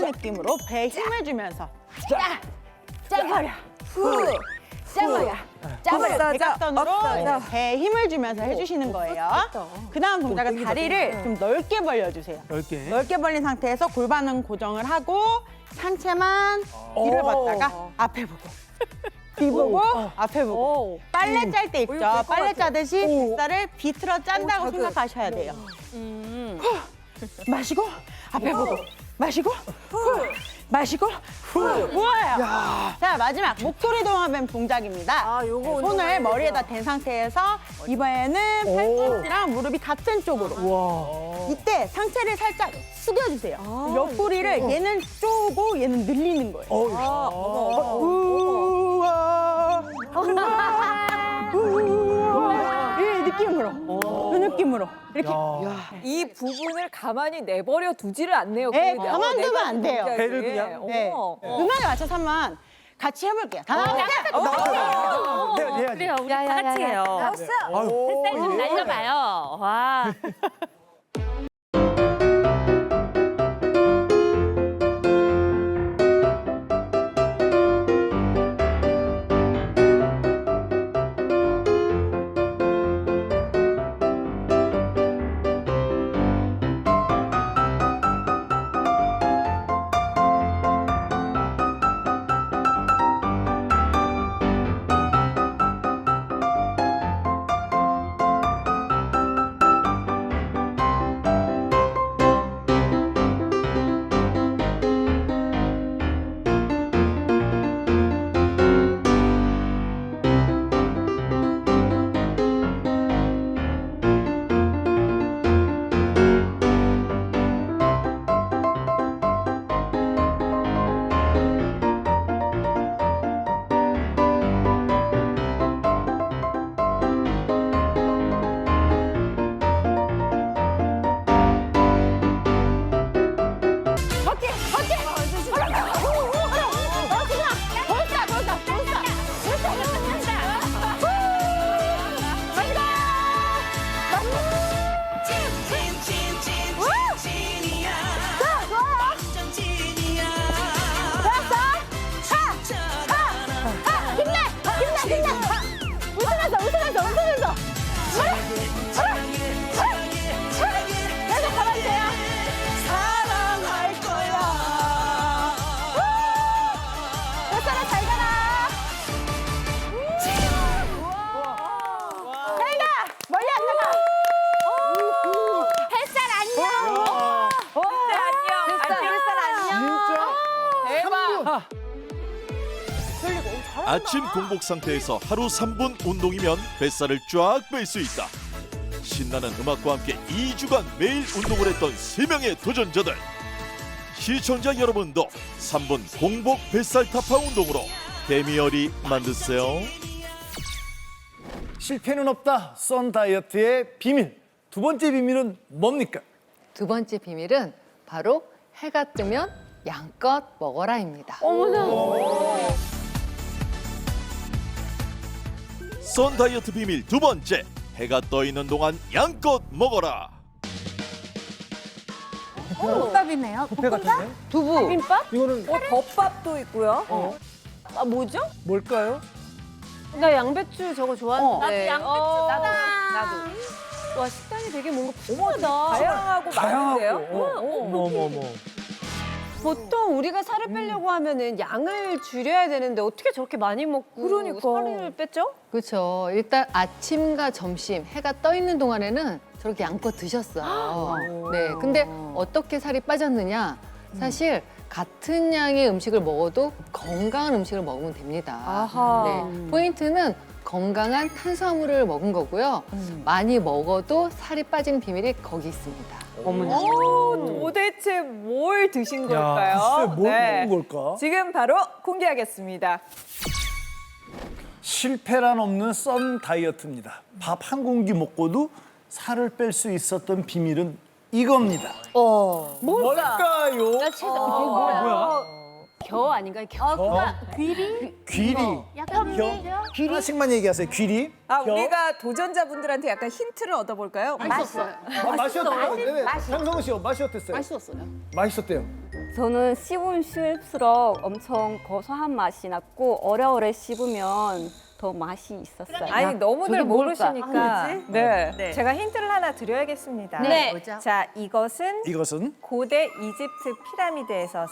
느낌으로 배에 힘을 주면서 짜버려 대각선으로 배에 힘을 주면서 해주시는 거예요. 그 다음 동작은 다리를 좀 넓게 벌려주세요. 넓게 벌린 상태에서 골반은 고정을 하고 상체만 뒤를 봤다가 앞에 보고 뒤보고 앞에 보고. 빨래 짤 때 있죠. 빨래 짜듯이 뱃살을 비틀어 짠다고 생각하셔야 돼요. 마시고 앞에 보고 마시고 마시고 모아요. 자 마지막 목소리 동화뱀 동작입니다. 손을 머리에다 댄 상태에서 이번에는 팔꿈치랑 무릎이 같은 쪽으로. 이때 상체를 살짝 숙여주세요. 옆구리를 얘는 쪼고 얘는 늘리는 거예요. 우와 우와 이 느낌으로 그 느낌으로 이렇게. 이 부분을 가만히 내버려 두지를 않네요. 네, 그러면. 가만두면 안 돼요. 배를 그냥. 네. 음악에 맞춰서 한번 같이 해볼게요. 다 나오세요. 해야지. 우리 다 같이 해요. 뱃살 좀 날려봐요. 와. 아침 공복 상태에서 하루 3분 운동이면 뱃살을 쫙 뺄 수 있다. 신나는 음악과 함께 2주간 매일 운동을 했던 3명의 도전자들. 시청자 여러분도 3분 공복 뱃살 타파 운동으로 데미어리 만드세요. 실패는 없다. 썬 다이어트의 비밀. 두 번째 비밀은 뭡니까? 두 번째 비밀은 바로 해가 뜨면 양껏 먹어라입니다. 썬 다이어트 비밀 두 번째. 해가 떠 있는 동안 양껏 먹어라. 볶음밥이네요. 볶음밥? 두부. 비빔밥? 이거는 덮밥도 있고요. 아 뭐죠? 뭘까요? 나 양배추 저거 좋아하는데. 나도 양배추. 나도. 와 식단이 되게 뭔가 푸짐하다. 다양하고 많은데요. 어머. 보통 우리가 살을 빼려고 하면은 양을 줄여야 되는데 어떻게 저렇게 많이 먹고 그러니까. 살을 뺐죠? 그렇죠. 일단 아침과 점심 해가 떠 있는 동안에는 저렇게 양껏 드셨어요. 네. 근데 어떻게 살이 빠졌느냐? 사실 같은 양의 음식을 먹어도 건강한 음식을 먹으면 됩니다. 아하. 네. 포인트는 건강한 탄수화물을 먹은 거고요. 많이 먹어도 살이 빠지는 비밀이 거기 있습니다. 도대체 뭘 드신 걸까요? 글쎄 뭘 먹은 걸까? 지금 바로 공개하겠습니다. 실패란 없는 썬 다이어트입니다. 밥 한 공기 먹고도 살을 뺄 수 있었던 비밀은 이겁니다. 뭘까요? 뭐야? 겨 아닌가요? 겨. 귀리. 약간 귀리. 하나씩만 얘기하세요. 귀리. 아, 겨. 우리가 도전자분들한테 약간 힌트를 얻어볼까요? 맛있어요. 맛이 어땠어요? 장성우 씨 맛이 어땠어요? 맛있었어요. 맛있었대요. 저는 씹으면 씹을수록 엄청 고소한 맛이 났고 오래오래 씹으면 더 맛이 있었어요. 아니 너무들 모르시니까 네. 네. 제가 힌트를 하나 드려야겠습니다. 네. 자, 이것은 고대 이집트 피라미드에서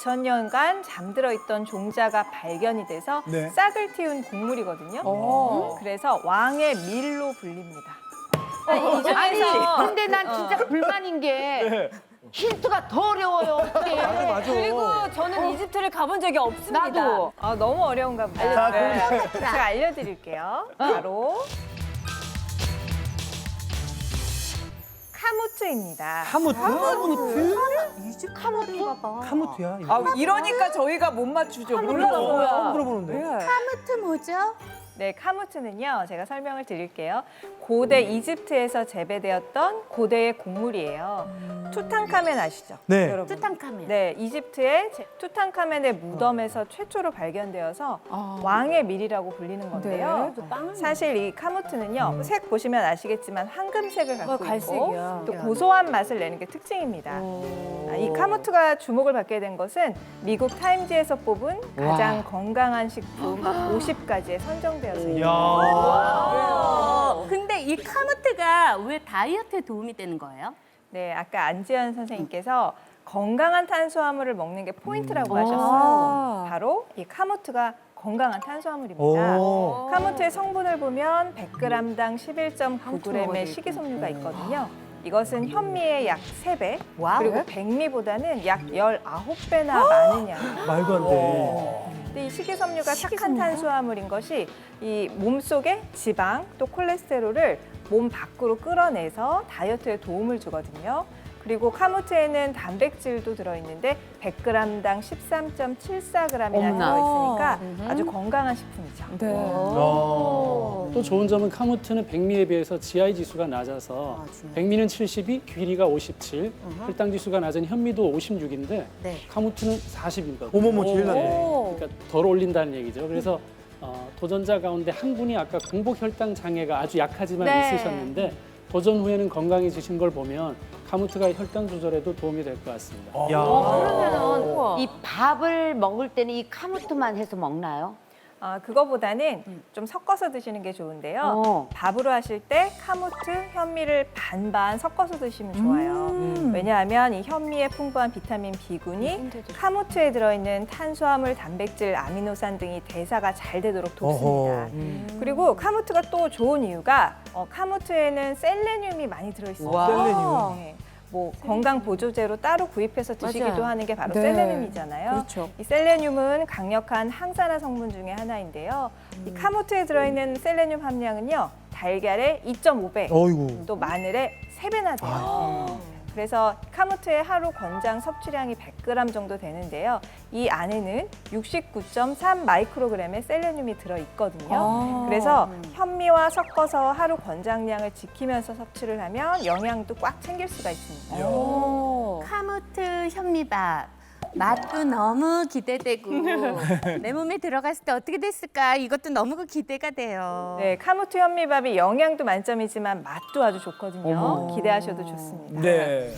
4,000년간 잠들어 있던 종자가 발견이 돼서 네. 싹을 틔운 곡물이거든요. 그래서 왕의 밀로 불립니다. 아니, 근데 난 진짜 불만인 게 힌트가 더 어려워요. 어떡해. 그리고 저는 이집트를 가본 적이 없습니다. 나도. 아, 너무 어려운가 보다. 제가 알려드릴게요. 바로 카무트입니다. 카무트가 봐. 카무트야. 아, 이러니까 저희가 못 맞추죠. 몰라요. 처음 들어보는데. 카무트 뭐죠? 네, 카무트는요. 제가 설명을 드릴게요. 고대 이집트에서 재배되었던 고대의 곡물이에요. 투탕카멘 아시죠? 네. 여러분. 투탕카멘. 네, 이집트의 투탕카멘의 무덤에서 최초로 발견되어서 왕의 밀이라고 불리는 건데요. 사실 이 카무트는요. 색 보시면 아시겠지만 황금색을 갖고 있고 갈색이야. 또 고소한 맛을 내는 게 특징입니다. 이 카무트가 주목을 받게 된 것은 미국 타임지에서 뽑은 가장 건강한 식품 50가지에 선정되었어요. 근데 이 카무트가 왜 다이어트에 도움이 되는 거예요? 네, 아까 안지현 선생님께서 건강한 탄수화물을 먹는 게 포인트라고 하셨어요. 바로 이 카무트가 건강한 탄수화물입니다. 카무트의 성분을 보면 100g당 11.9g의 식이섬유가 있거든요. 이것은 현미의 약 3배, 그리고 백미보다는 약 19배나 많은 양입니다. 말도 안 돼. 근데 이 식이섬유가 착한 탄수화물인 것이 이 몸속의 지방 또 콜레스테롤을 몸 밖으로 끌어내서 다이어트에 도움을 주거든요. 그리고 카무트에는 단백질도 들어있는데 100g당 13.74g이나 들어있으니까 아주 건강한 식품이죠. 또 좋은 점은 카무트는 백미에 비해서 GI 지수가 낮아서 백미는 72, 귀리가 57, 혈당 지수가 낮은 현미도 56인데 카무트는 40이거든요. 어머머, 제일 낮네. 그러니까 덜 올린다는 얘기죠. 그래서 도전자 가운데 한 분이 아까 공복 혈당 장애가 아주 약하지만 있으셨는데 도전 후에는 건강해지신 걸 보면 카무트가 혈당 조절에도 도움이 될 것 같습니다. 그러면은 이 밥을 먹을 때는 이 카무트만 해서 먹나요? 그거보다는 좀 섞어서 드시는 게 좋은데요. 밥으로 하실 때 카무트, 현미를 반반 섞어서 드시면 좋아요. 왜냐하면 이 현미에 풍부한 비타민 B군이 카무트에 들어있는 탄수화물, 단백질, 아미노산 등이 대사가 잘 되도록 돕습니다. 그리고 카무트가 또 좋은 이유가 카무트에는 셀레늄이 많이 들어있어요. 셀레늄. 네. 뭐 건강 보조제로 따로 구입해서 드시기도 맞아요. 하는 게 바로 네. 셀레늄이잖아요. 그렇죠. 이 셀레늄은 강력한 항산화 성분 중에 하나인데요. 이 카무트에 들어있는 셀레늄 함량은요. 달걀의 2.5배, 어이구. 또 마늘의 3배나 돼요. 그래서 카무트의 하루 권장 섭취량이 100g 정도 되는데요. 이 안에는 69.3 마이크로그램의 셀레늄이 들어있거든요. 그래서 현미와 섞어서 하루 권장량을 지키면서 섭취를 하면 영양도 꽉 챙길 수가 있습니다. 카무트 현미밥. 맛도 너무 기대되고 내 몸에 들어갔을 때 어떻게 됐을까 이것도 너무 기대가 돼요. 네, 카무트 현미밥이 영양도 만점이지만 맛도 아주 좋거든요. 기대하셔도 좋습니다. 네.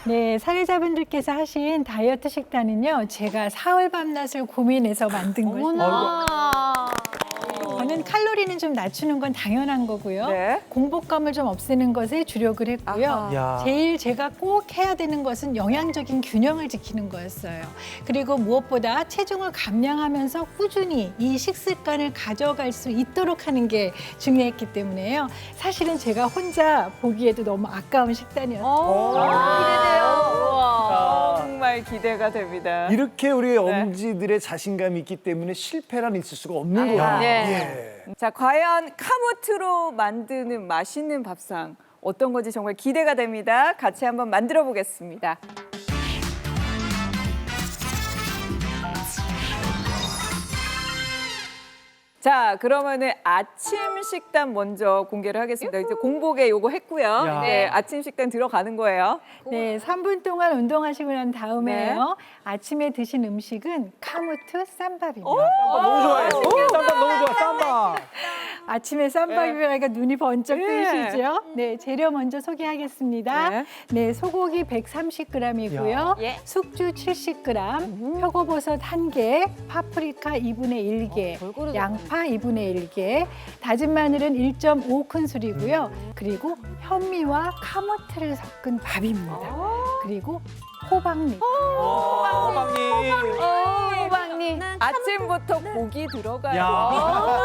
네, 사회자분들께서 하신 다이어트 식단은요, 제가 사흘 밤낮을 고민해서 만든 것입니다. 저는 칼로리는 좀 낮추는 건 당연한 거고요. 공복감을 좀 없애는 것에 주력을 했고요. 제일 제가 꼭 해야 되는 것은 영양적인 균형을 지키는 거였어요. 그리고 무엇보다 체중을 감량하면서 꾸준히 이 식습관을 가져갈 수 있도록 하는 게 중요했기 때문에요. 사실은 제가 혼자 보기에도 너무 아까운 식단이었어요. 정말 기대가 됩니다. 이렇게 우리 엄지들의 자신감이 있기 때문에 실패란 있을 수가 없는 거예요. 예. 자, 과연 카무트로 만드는 맛있는 밥상 어떤 건지 정말 기대가 됩니다. 같이 한번 만들어 보겠습니다. 자, 그러면은 아침 식단 먼저 공개를 하겠습니다. 이제 공복에 요거 했고요. 네, 아침 식단 들어가는 거예요. 네, 3분 동안 운동하시고 난 다음에요. 아침에 드신 음식은 카무트 쌈밥입니다. 너무 좋아해. 쌈밥 너무 좋아. 쌈밥. 아침에 쌈밥이라니까 눈이 번쩍 네. 뜨시죠? 네, 재료 먼저 소개하겠습니다. 네, 소고기 130g이고요. 예. 숙주 70g, 표고버섯 1개, 파프리카 2분의 1개, 양파 2분의 1개, 다진 마늘은 1.5큰술이고요. 그리고 현미와 카모트를 섞은 밥입니다. 그리고 호박잎. 호박님. 아침부터 고기 들어가요.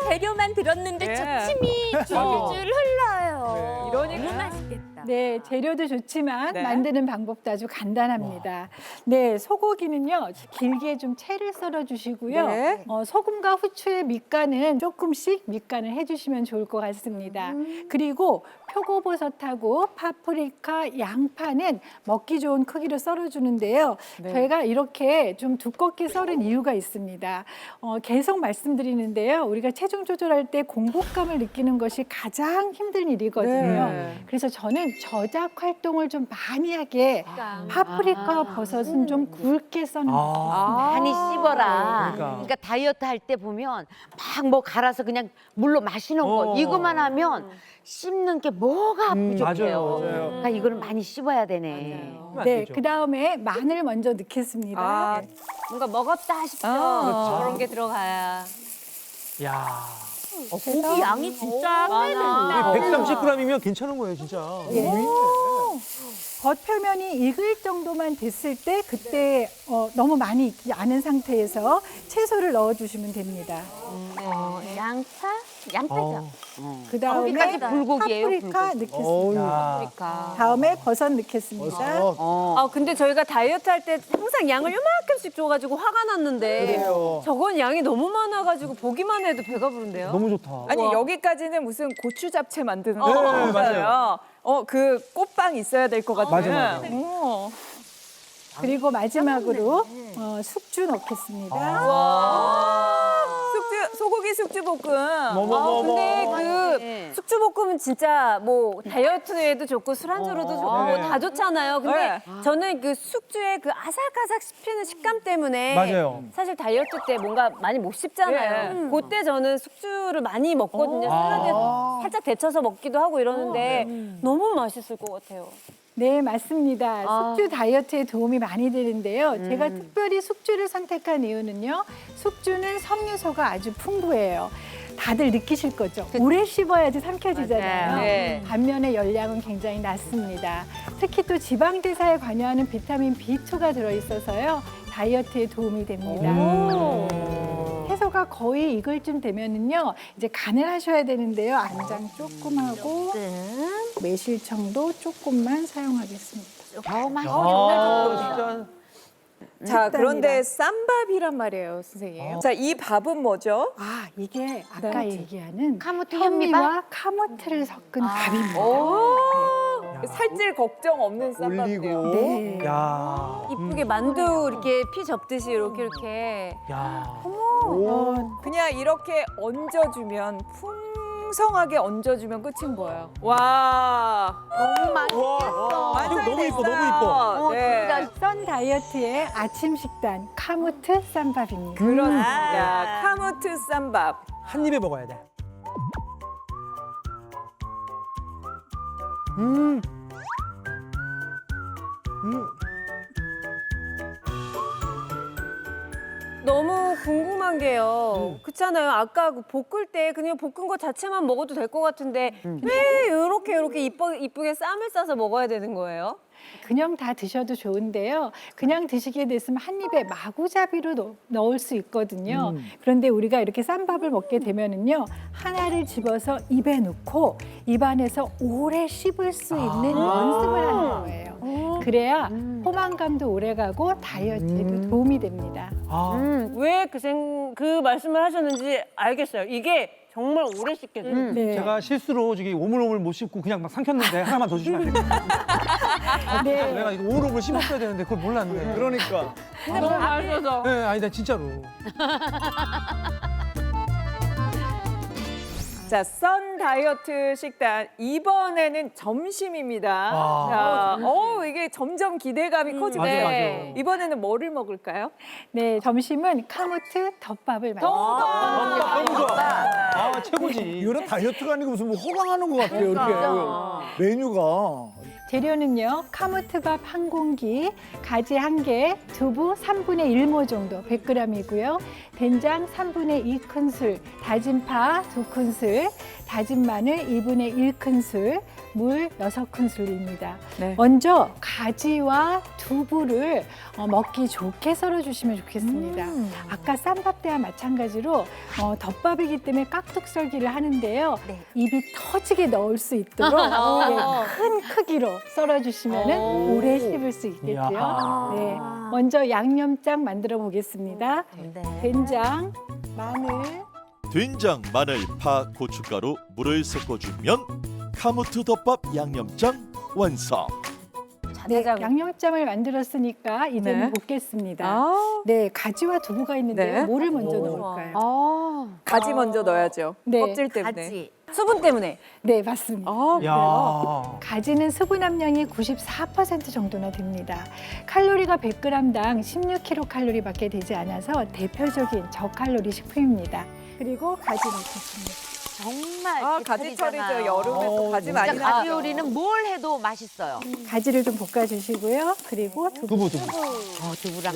재료만 들었는데 네. 저 침이 줄줄 흘러요. 이러니까. 너무 맛있겠다. 네, 재료도 좋지만 네. 만드는 방법도 아주 간단합니다. 네, 소고기는요 길게 좀 채를 썰어 주시고요. 네. 소금과 후추의 밑간은 조금씩 밑간을 해주시면 좋을 것 같습니다. 그리고 표고버섯하고 파프리카, 양파는 먹기 좋은 크기로 썰어주는데요. 네. 저희가 이렇게 좀 두껍게 썰은 이유가 있습니다. 계속 말씀드리는데요. 우리가 체중 조절할 때 공복감을 느끼는 것이 가장 힘든 일이거든요. 네. 그래서 저는 저작 활동을 좀 많이 하게 파프리카 버섯은 좀 굵게 써는 많이 씹어라. 그러니까. 그러니까 다이어트 할 때 보면 막 뭐 갈아서 그냥 물로 마시는 거 이거만 하면 씹는 게 뭐가 부족해요. 맞아요. 그러니까 이거를 많이 씹어야 되네. 네, 그 다음에 마늘 먼저 넣겠습니다. 아, 뭔가 먹었다 싶죠. 저런 게 들어가야. 야. 고기 양이 진짜 꽤 된다. 130g이면 괜찮은 거예요, 진짜. 겉표면이 익을 정도만 됐을 때 그때 너무 많이 익지 않은 상태에서 채소를 넣어주시면 됩니다. 양파죠. 그 다음에 거기까지 불고기예요, 파프리카 불고기. 넣겠습니다. 다음에 버섯 넣겠습니다. 아 근데 저희가 다이어트 할 때 항상 양을 요만큼씩 줘가지고 화가 났는데 그래요. 저건 양이 너무 많아가지고 보기만 해도 배가 부른데요. 너무 좋다. 아니 여기까지는 무슨 고추 잡채 만드는 네, 거 맞아요. 그 꽃빵 있어야 될 것 같은. 맞아. 그리고 마지막으로 숙주 넣겠습니다. 소고기 숙주볶음. 근데 그 숙주볶음은 진짜 뭐 다이어트에도 좋고 술안주로도 좋고 뭐 다 좋잖아요. 근데 저는 그 숙주의 그 아삭아삭 씹히는 식감 때문에 맞아요. 사실 다이어트 때 뭔가 많이 못 씹잖아요. 그때 저는 숙주를 많이 먹거든요. 샐러드에 살짝 데쳐서 먹기도 하고 이러는데 너무 맛있을 것 같아요. 네, 맞습니다. 숙주 다이어트에 도움이 많이 되는데요. 제가 특별히 숙주를 선택한 이유는요. 숙주는 섬유소가 아주 풍부해요. 다들 느끼실 거죠. 오래 씹어야지 삼켜지잖아요. 네. 반면에 열량은 굉장히 낮습니다. 특히 또 지방 대사에 관여하는 비타민 B2가 들어있어서요. 다이어트에 도움이 됩니다. 채소가 거의 익을 쯤 되면은요. 이제 간을 하셔야 되는데요. 안장 조금 하고 매실청도 조금만 사용하겠습니다. 진짜. 자, 그런데 쌈밥이란 말이에요, 선생님. 자, 이 밥은 뭐죠? 아, 이게 아까 얘기하는 카모트 현미와 카모트를 섞은 밥입니다. 살찔 걱정 없는 쌈밥이에요. 네. 야. 이쁘게 만두 이렇게 피 접듯이 이렇게. 야. 그냥 이렇게 얹어주면 풍성하게 얹어주면 끝인 거예요. 와, 너무 맛있겠어. 지금 너무 이뻐, 너무 이뻐. 네. 썬 다이어트의 아침 식단 카모트 쌈밥입니다. 그렇습니다. 카모트 쌈밥. 한 입에 먹어야 돼. 너무 궁금한 게요. 그렇잖아요. 아까 그 볶을 때 그냥 볶은 거 자체만 먹어도 될 것 같은데 왜 이렇게 이쁘게 쌈을 싸서 먹어야 되는 거예요? 그냥 다 드셔도 좋은데요. 그냥 드시게 됐으면 한 입에 마구잡이로 넣을 수 있거든요. 그런데 우리가 이렇게 쌈밥을 먹게 되면은요. 하나를 집어서 입에 넣고 입안에서 오래 씹을 수 있는 연습을 하는 거예요. 그래야 포만감도 오래가고 다이어트에도 도움이 됩니다. 왜 그 말씀을 하셨는지 알겠어요. 이게 정말 오래 씹겠네요. 네. 제가 실수로 저기 오물오물 못 씹고 그냥 막 삼켰는데 하나만 더 주시면 안 됩니까? 네. 내가 이거 오물오물 씹었어야 되는데 그걸 몰랐네. 그러니까. 너무 맛있어서. 네, 아니다 진짜로. 자, 썬 다이어트 식단 이번에는 점심입니다. 자, 이게 점점 기대감이 커지네. 맞아. 이번에는 뭐를 먹을까요? 네, 점심은 카무트 덮밥을 너무 좋아. 아, 최고지. 이거는 다이어트가 아니고 무슨 뭐 호강하는 것 같아요. 이렇게 메뉴가. 재료는요, 카무트밥 한 공기, 가지 1개, 두부 3분의 1모 정도 100g이고요. 된장 3분의 2큰술, 다진 파 2큰술, 다진 마늘 2분의 1큰술, 물 6큰술입니다. 네. 먼저 가지와 두부를 먹기 좋게 썰어주시면 좋겠습니다. 아까 쌈밥 때와 마찬가지로 덮밥이기 때문에 깍둑 썰기를 하는데요. 입이 터지게 넣을 수 있도록 큰 크기로 썰어주시면 오래 씹을 수 있겠고요. 네, 먼저 양념장 만들어 보겠습니다. 된장, 마늘, 된장, 마늘, 파, 고춧가루, 물을 섞어주면 카무트 덮밥 양념장 완성. 네, 양념장을 만들었으니까 이제는 볶겠습니다. 네, 가지와 두부가 있는데요. 네. 뭐를 먼저 넣을까요? 가지 먼저 넣어야죠. 네. 껍질 때문에. 가지. 수분 때문에. 네, 맞습니다. 야. 가지는 수분 함량이 94% 정도나 됩니다. 칼로리가 100g당 16kcal 밖에 되지 않아서 대표적인 저칼로리 식품입니다. 그리고 가지 넣겠습니다. 정말 가지철이죠. 여름에 또 가지 많이 진짜 가지 나죠. 요리는 뭘 해도 맛있어요. 가지를 좀 볶아주시고요. 그리고 두부. 두부랑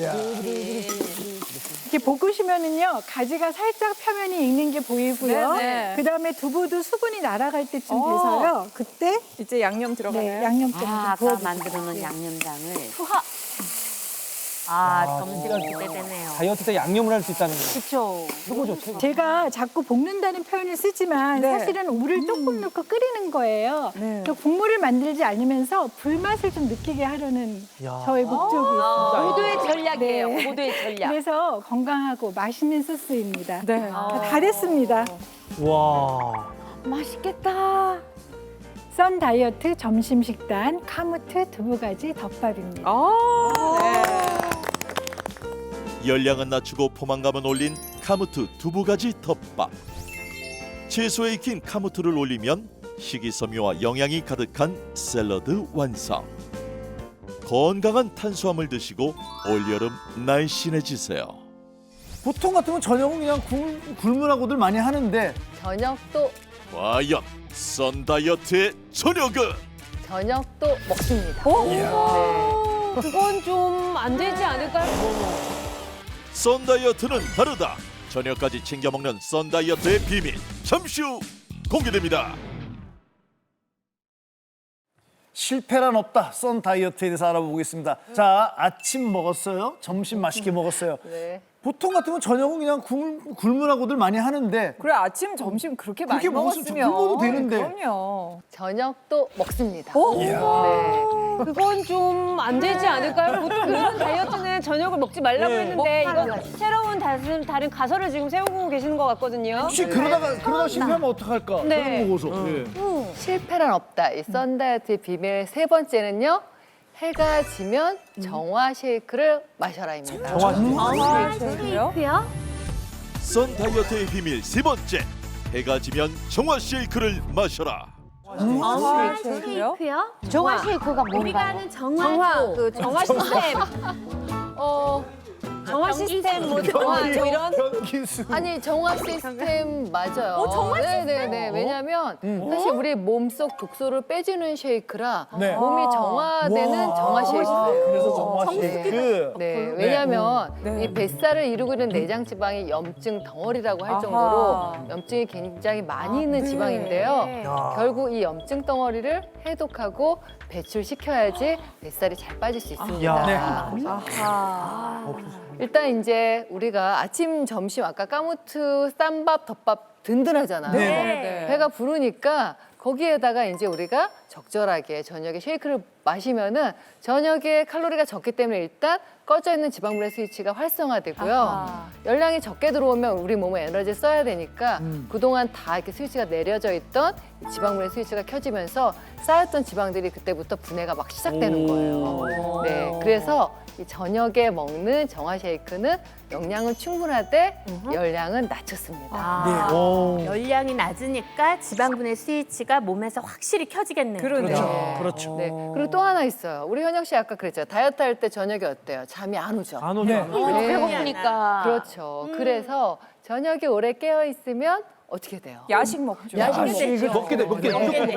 이렇게 볶으시면은요, 가지가 살짝 표면이 익는 게 보이고요. 네네. 그다음에 두부도 수분이 날아갈 때쯤 돼서요. 그때 이제 양념 들어가요. 네, 양념장을 아까 부어주세요. 만들어 놓은 양념장을 후하. 점심 기대되네요. 다이어트 때 양념을 할 수 있다는 거. 그렇죠. 최고죠, 최고. 제가 자꾸 볶는다는 표현을 쓰지만 네. 사실은 물을 조금 넣고 끓이는 거예요. 네. 그 국물을 만들지 않으면서 불맛을 좀 느끼게 하려는 저의 목적이 있습니다. 모두의 전략이에요. 네. 모두의 전략. 그래서 건강하고 맛있는 소스입니다. 네. 다 됐습니다. 와. 맛있겠다. 썬 다이어트 점심 식단 카무트 두부가지 덮밥입니다. 열량은 낮추고 포만감은 올린 카무트 두부가지 덮밥. 채소에 익힌 카무트를 올리면 식이섬유와 영양이 가득한 샐러드 완성. 건강한 탄수화물 드시고 올여름 날씬해지세요. 보통 같으면 저녁은 그냥 굶으라고들 많이 하는데 저녁도 과연 썬 다이어트의 저녁은? 저녁도 먹습니다. 그건 좀 안 되지 않을까요? 썬 다이어트는 다르다. 저녁까지 챙겨 먹는 썬 다이어트의 비밀 잠시 후 공개됩니다. 실패란 없다. 썬 다이어트에 대해서 알아보겠습니다. 자, 아침 먹었어요. 점심 맛있게 먹었어요. 네. 보통 같으면 저녁은 그냥 굶으라고들 많이 하는데 그래, 아침, 점심 그렇게 많이 그렇게 먹었으면 먹었으면. 굶어도 되는데. 그럼요. 저녁도 먹습니다. 이야. 네. 그건 좀 안 되지 않을까요? 보통 모든 다이어트는 저녁을 먹지 말라고 네. 했는데 이거 새로운 다른 가설을 지금 세우고 계시는 것 같거든요. 혹시 그러다가 실패하면 어떡할까? 네. 저녁 먹어서. 예. 실패란 없다. 이 썬 다이어트의 비밀 세 번째는요. 해가 지면 정화 쉐이크를 마셔라입니다. 정화 쉐이크요? 썬 다이어트의 비밀 세 번째. 해가 지면 정화 쉐이크를 마셔라. 정화 쉐이크요? 정화 쉐이크가 우리가 뭔가요? 하는 정화 정화 시스템. 정화 시스템 뭐 정화 뭐 이런 변기수. 아니 정화 시스템 맞아요. 정화 네네네. 왜냐하면 사실 우리 몸속 독소를 빼주는 쉐이크라 네. 몸이 정화되는 정화 쉐이크예요. 그래서 정화 쉐이크. 네, 왜냐하면 이 뱃살을 이루고 있는 내장 지방이 염증 덩어리라고 할 정도로 염증이 굉장히 많이 있는 지방인데요. 결국 이 염증 덩어리를 해독하고 배출시켜야지 뱃살이 잘 빠질 수 있습니다. 일단 이제 우리가 아침, 점심 아까 까무트, 쌈밥, 덮밥 든든하잖아요. 네. 배가 부르니까 거기에다가 이제 우리가 적절하게 저녁에 쉐이크를 마시면은 저녁에 칼로리가 적기 때문에 일단 꺼져 있는 지방불의 스위치가 활성화되고요. 열량이 적게 들어오면 우리 몸에 에너지를 써야 되니까 그동안 다 이렇게 스위치가 내려져 있던 지방불의 스위치가 켜지면서 쌓였던 지방들이 그때부터 분해가 막 시작되는 거예요. 네, 그래서 이 저녁에 먹는 정화 쉐이크는 영양은 충분하되 열량은 낮췄습니다. 열량이 낮으니까 지방분의 스위치가 몸에서 확실히 켜지겠네요. 그렇죠. 네. 그리고 또 하나 있어요. 우리 현영 씨 아까 그랬죠. 다이어트 할 때 저녁에 어때요? 잠이 안 오죠? 안 오죠. 배고프니까. 그렇죠. 그래서 저녁에 오래 깨어 있으면 어떻게 돼요? 야식 먹죠. 야식을 먹게 돼.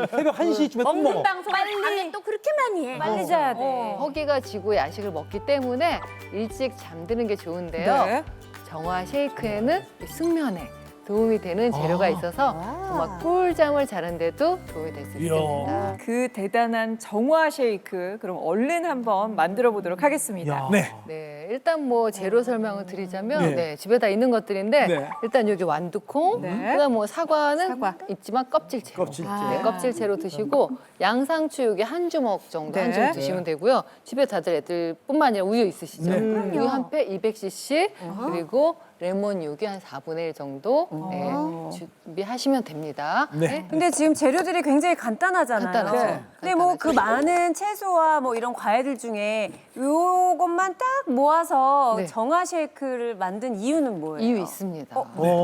새벽 1시쯤에 꼭 먹어. 방송 밤에 또 그렇게 많이 해. 빨리 자야 돼. 허기가 지고 야식을 먹기 때문에 일찍 잠드는 게 좋은데요. 네. 정화 쉐이크에는 숙면에 도움이 되는 재료가 있어서 정말 꿀잠을 자는데도 도움이 될 수 있습니다. 그 대단한 정화 쉐이크 그럼 얼른 한번 만들어 보도록 하겠습니다. 네, 일단 뭐 재료 설명을 드리자면 네. 집에 다 있는 것들인데 네. 일단 여기 완두콩, 네. 그다음 뭐 사과는 있지만 껍질채. 껍질째. 네, 껍질채로 드시고 양상추 여기 한 주먹 정도 한 네. 주먹 드시면 되고요. 집에 다들 애들뿐만 아니라 우유 있으시죠? 네. 우유 한 패 200cc 그리고 레몬 요기 한 4분의 1 정도 네, 준비하시면 됩니다. 네. 근데 지금 재료들이 굉장히 간단하잖아요. 간단하죠. 네. 근데 뭐 그 많은 채소와 뭐 이런 과일들 중에 요것만 딱 모아서 네. 정화 쉐이크를 만든 이유는 뭐예요? 이유 있습니다.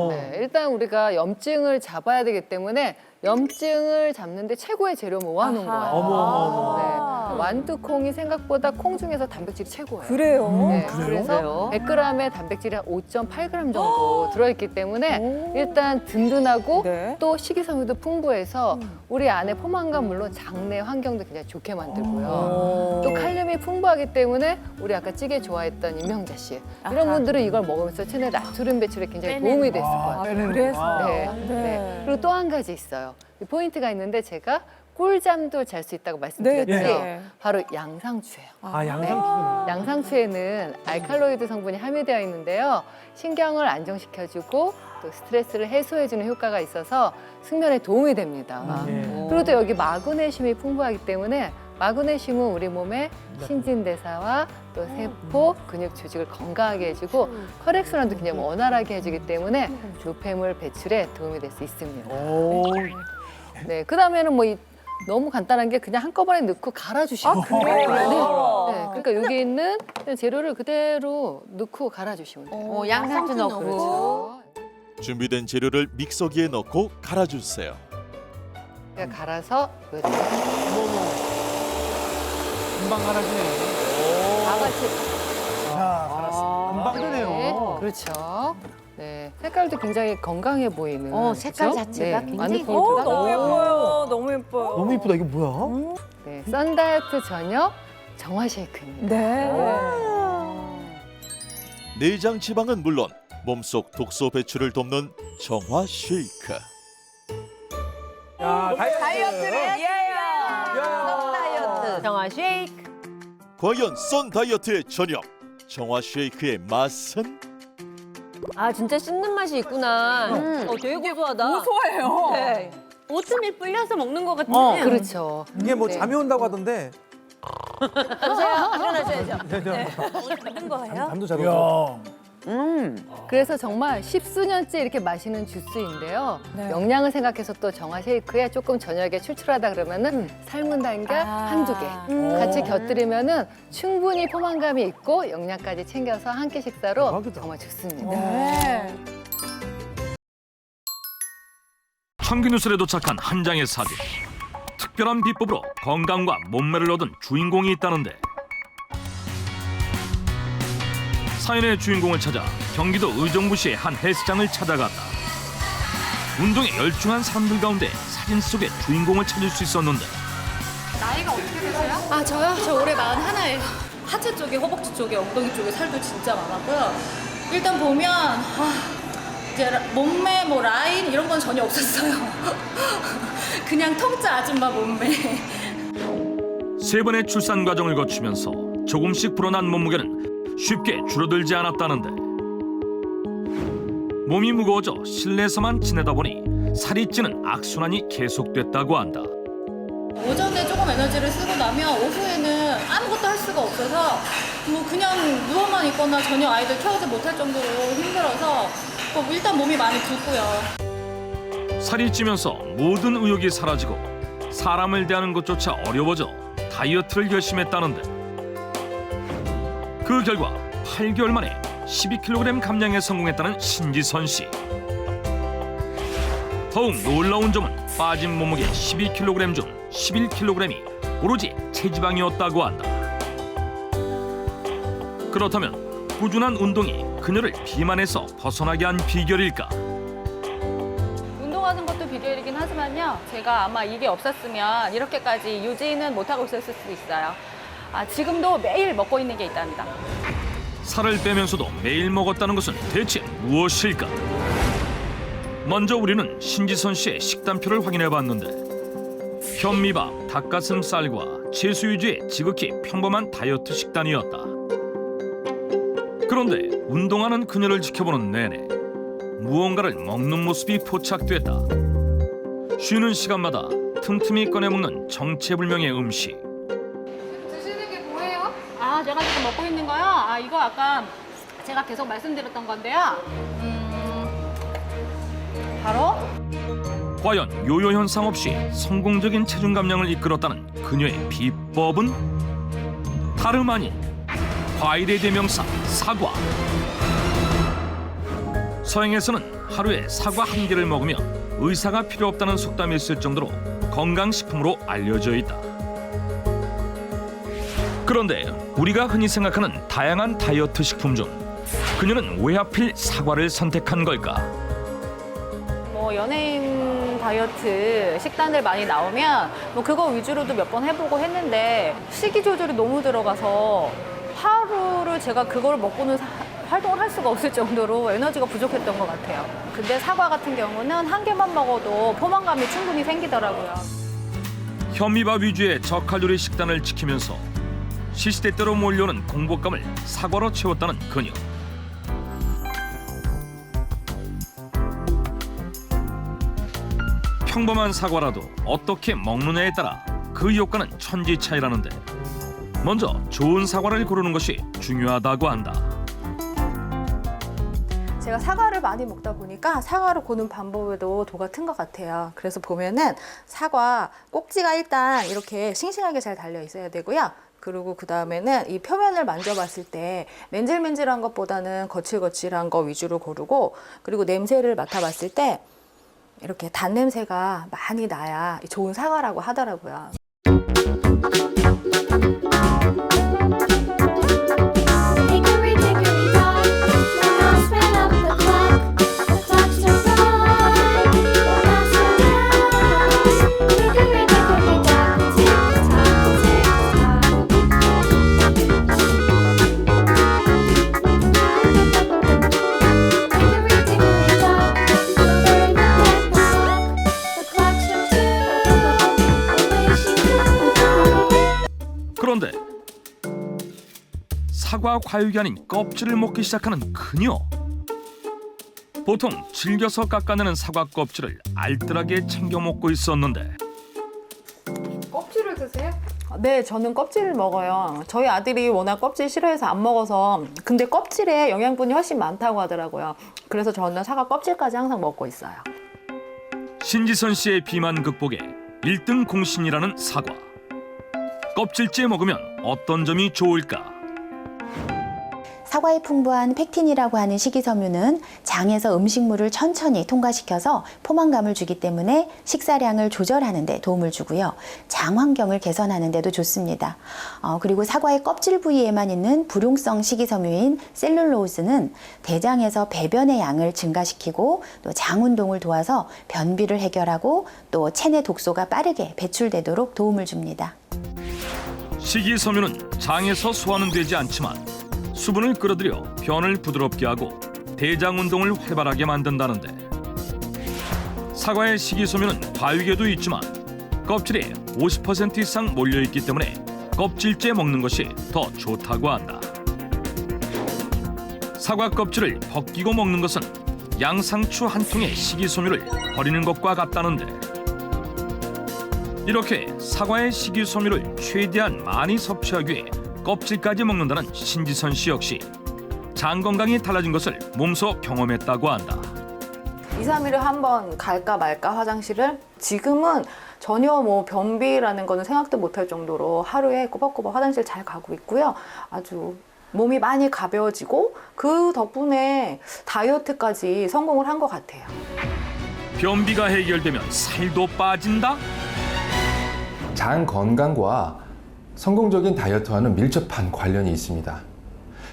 네, 일단 우리가 염증을 잡아야 되기 때문에 염증을 잡는데 최고의 재료 모아놓은 거예요. 네, 완두콩이 생각보다 콩 중에서 단백질이 최고예요. 그래요? 네, 그래서 100g에 단백질이 한 5.8g 정도 들어있기 때문에 일단 든든하고 또 식이섬유도 풍부해서 우리 안에 포만감 물론 장내 환경도 굉장히 좋게 만들고요. 또 칼륨이 풍부하기 때문에 우리 아까 찌개 좋아했던 임명자 씨 이런 분들은 이걸 먹으면서 체내 나트륨 배출에 굉장히 도움이 됐을 거예요. 그래서 네. 그리고 또 한 가지 있어요. 이 포인트가 있는데 제가 꿀잠도 잘 수 있다고 말씀드렸죠. 네. 바로 양상추예요. 양상추. 양상추에는 알칼로이드 성분이 함유되어 있는데요. 신경을 안정시켜주고 또 스트레스를 해소해주는 효과가 있어서 숙면에 도움이 됩니다. 그리고 또 여기 마그네슘이 풍부하기 때문에 마그네슘은 우리 몸의 신진대사와 또 세포, 근육 조직을 건강하게 해주고 혈액순환도 굉장히 원활하게 해주기 때문에 노폐물 배출에 도움이 될 수 있습니다. 네, 그다음에는 뭐 너무 간단한 게 그냥 한꺼번에 넣고 갈아주시면 돼요. 네, 그러니까 여기 있는 재료를 그대로 넣고 갈아주시면 돼요. 양상추 넣고. 그렇죠. 준비된 재료를 믹서기에 넣고 갈아주세요. 그러니까 갈아서 넣어주세요. 금방 갈아지네. 다 같이. 자, 알았습니다. 금방 되네요. 네, 그렇죠. 네, 색깔도 굉장히 건강해 보이는. 색깔 그렇죠? 자체가 굉장히 완두콩 너무 예뻐요. 너무 예뻐요. 너무 이쁘다. 이게 뭐야? 네, 썬다이어트 저녁 정화 쉐이크입니다. 네. 내장 지방은 물론 몸속 독소 배출을 돕는 정화 쉐이크. 야, 다이어트를 위하여. 다이어트. 정화 쉐이크. 과연 썬 다이어트의 저녁 정화 쉐이크의 맛은? 아 진짜 씹는 맛이 있구나. 되게 고소하다. 고소해요. 네. 오트밀 불려서 먹는 것 같은. 그렇죠. 이게 뭐 네. 잠이 온다고 하던데. 일어나셔야죠. 먹는 거예요? 잠도 잘 오죠. 그래서 정말 십수년째 이렇게 마시는 주스인데요. 네. 영양을 생각해서 또 정화 쉐이크에 조금 저녁에 출출하다 그러면은 삶은 달걀 한두 개 같이 곁들이면은 충분히 포만감이 있고 영양까지 챙겨서 한 끼 식사로 정말 좋습니다. 네. 청기뉴스에 도착한 한 장의 사진. 특별한 비법으로 건강과 몸매를 얻은 주인공이 있다는데 사연의 주인공을 찾아 경기도 의정부시의 한 헬스장을 찾아갔다. 운동에 열중한 사람들 가운데 사진 속의 주인공을 찾을 수 있었는데 나이가 어떻게 되세요? 아 저요? 저 올해 41예요. 하체 쪽에, 허벅지 쪽에, 엉덩이 쪽에 살도 진짜 많았고요. 일단 보면 이제 몸매, 뭐 라인 이런 건 전혀 없었어요. 그냥 통짜 아줌마 몸매. 3번의 출산 과정을 거치면서 조금씩 불어난 몸무게는 쉽게 줄어들지 않았다는데 몸이 무거워져 실내에서만 지내다 보니 살이 찌는 악순환이 계속됐다고 한다. 오전에 조금 에너지를 쓰고 나면 오후에는 아무것도 할 수가 없어서 뭐 그냥 누워만 있거나 전혀 아이들 케어하지 못할 정도로 힘들어서 일단 몸이 많이 붓고요. 살이 찌면서 모든 의욕이 사라지고 사람을 대하는 것조차 어려워져 다이어트를 결심했다는데 그 결과 8개월 만에 12kg 감량에 성공했다는 신지선 씨. 더욱 놀라운 점은 빠진 몸무게 12kg 중 11kg이 오로지 체지방이었다고 한다. 그렇다면 꾸준한 운동이 그녀를 비만에서 벗어나게 한 비결일까? 운동하는 것도 비결이긴 하지만요. 제가 아마 이게 없었으면 이렇게까지 유지는 못하고 있었을 수도 있어요. 지금도 매일 먹고 있는 게 있답니다. 살을 빼면서도 매일 먹었다는 것은 대체 무엇일까? 먼저 우리는 신지선 씨의 식단표를 확인해 봤는데 현미밥, 닭가슴살과 채소 위주의 지극히 평범한 다이어트 식단이었다. 그런데 운동하는 그녀를 지켜보는 내내 무언가를 먹는 모습이 포착됐다. 쉬는 시간마다 틈틈이 꺼내 먹는 정체불명의 음식. 드시는 게 뭐예요? 제가 지금 먹고 있는 거요? 이거 아까 제가 계속 말씀드렸던 건데요. 바로 과연 요요 현상 없이 성공적인 체중 감량을 이끌었다는 그녀의 비법은 다름 아닌 과일의 대명사 사과. 서양에서는 하루에 사과 한 개를 먹으면 의사가 필요 없다는 속담이 있을 정도로 건강식품으로 알려져 있다. 그런데 우리가 흔히 생각하는 다양한 다이어트 식품 중 그녀는 왜 하필 사과를 선택한 걸까? 연예인 다이어트 식단들 많이 나오면 그거 위주로도 몇 번 해보고 했는데 식이 조절이 너무 들어가서 하루를 제가 그걸 먹고는 활동을 할 수가 없을 정도로 에너지가 부족했던 것 같아요. 근데 사과 같은 경우는 한 개만 먹어도 포만감이 충분히 생기더라고요. 현미밥 위주의 저칼로리 식단을 지키면서 시시때때로 몰려오는 공복감을 사과로 채웠다는 그녀. 평범한 사과라도 어떻게 먹느냐에 따라 그 효과는 천지 차이라는데 먼저 좋은 사과를 고르는 것이 중요하다고 한다. 제가 사과를 많이 먹다 보니까 사과를 고는 방법에도 도가 튼 것 같아요. 그래서 보면은 사과 꼭지가 일단 이렇게 싱싱하게 잘 달려 있어야 되고요. 그리고 그 다음에는 이 표면을 만져봤을 때 맨질맨질한 것보다는 거칠거칠한 거 위주로 고르고, 그리고 냄새를 맡아봤을 때 이렇게 단 냄새가 많이 나야 좋은 사과라고 하더라고요. 그런데 사과 과육이 아닌 껍질을 먹기 시작하는 그녀. 보통 질겨서 깎아내는 사과 껍질을 알뜰하게 챙겨 먹고 있었는데 껍질을 드세요? 네, 저는 껍질을 먹어요. 저희 아들이 워낙 껍질 싫어해서 안 먹어서, 근데 껍질에 영양분이 훨씬 많다고 하더라고요. 그래서 저는 사과 껍질까지 항상 먹고 있어요. 신지선 씨의 비만 극복에 1등 공신이라는 사과. 껍질째 먹으면 어떤 점이 좋을까? 사과에 풍부한 팩틴이라고 하는 식이섬유는 장에서 음식물을 천천히 통과시켜서 포만감을 주기 때문에 식사량을 조절하는 데 도움을 주고요. 장 환경을 개선하는 데도 좋습니다. 그리고 사과의 껍질 부위에만 있는 불용성 식이섬유인 셀룰로즈는 대장에서 배변의 양을 증가시키고 또 장 운동을 도와서 변비를 해결하고 또 체내 독소가 빠르게 배출되도록 도움을 줍니다. 식이섬유는 장에서 소화는 되지 않지만 수분을 끌어들여 변을 부드럽게 하고 대장 운동을 활발하게 만든다는데, 사과의 식이섬유는 과육에도 있지만 껍질에 50% 이상 몰려있기 때문에 껍질째 먹는 것이 더 좋다고 한다. 사과 껍질을 벗기고 먹는 것은 양상추 한 통의 식이섬유를 버리는 것과 같다는데, 이렇게 사과의 식이섬유를 최대한 많이 섭취하기 위해 껍질까지 먹는다는 신지선 씨 역시 장 건강이 달라진 것을 몸소 경험했다고 한다. 2, 3일에 한 번 갈까 말까 화장실을, 지금은 전혀 뭐 변비라는 거는 생각도 못할 정도로 하루에 꼬박꼬박 화장실 잘 가고 있고요. 아주 몸이 많이 가벼워지고 그 덕분에 다이어트까지 성공을 한 것 같아요. 변비가 해결되면 살도 빠진다? 장 건강과 성공적인 다이어트와는 밀접한 관련이 있습니다.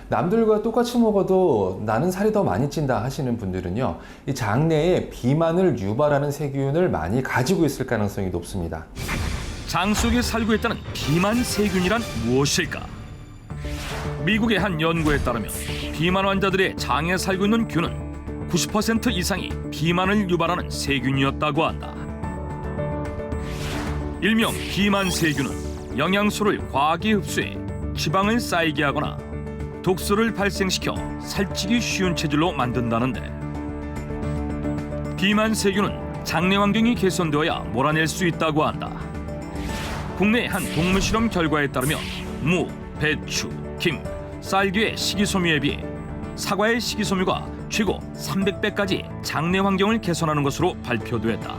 남들과 똑같이 먹어도 나는 살이 더 많이 찐다 하시는 분들은요, 이 장내에 비만을 유발하는 세균을 많이 가지고 있을 가능성이 높습니다. 장 속에 살고 있다는 비만 세균이란 무엇일까? 미국의 한 연구에 따르면 비만 환자들의 장에 살고 있는 균은 90% 이상이 비만을 유발하는 세균이었다고 한다. 일명 비만 세균은 영양소를 과하게 흡수해 지방을 쌓이게 하거나 독소를 발생시켜 살찌기 쉬운 체질로 만든다는데, 비만 세균은 장내 환경이 개선되어야 몰아낼 수 있다고 한다. 국내 한 동물 실험 결과에 따르면 무, 배추, 김, 쌀류의 식이섬유에 비해 사과의 식이섬유가 최고 300배까지 장내 환경을 개선하는 것으로 발표됐다.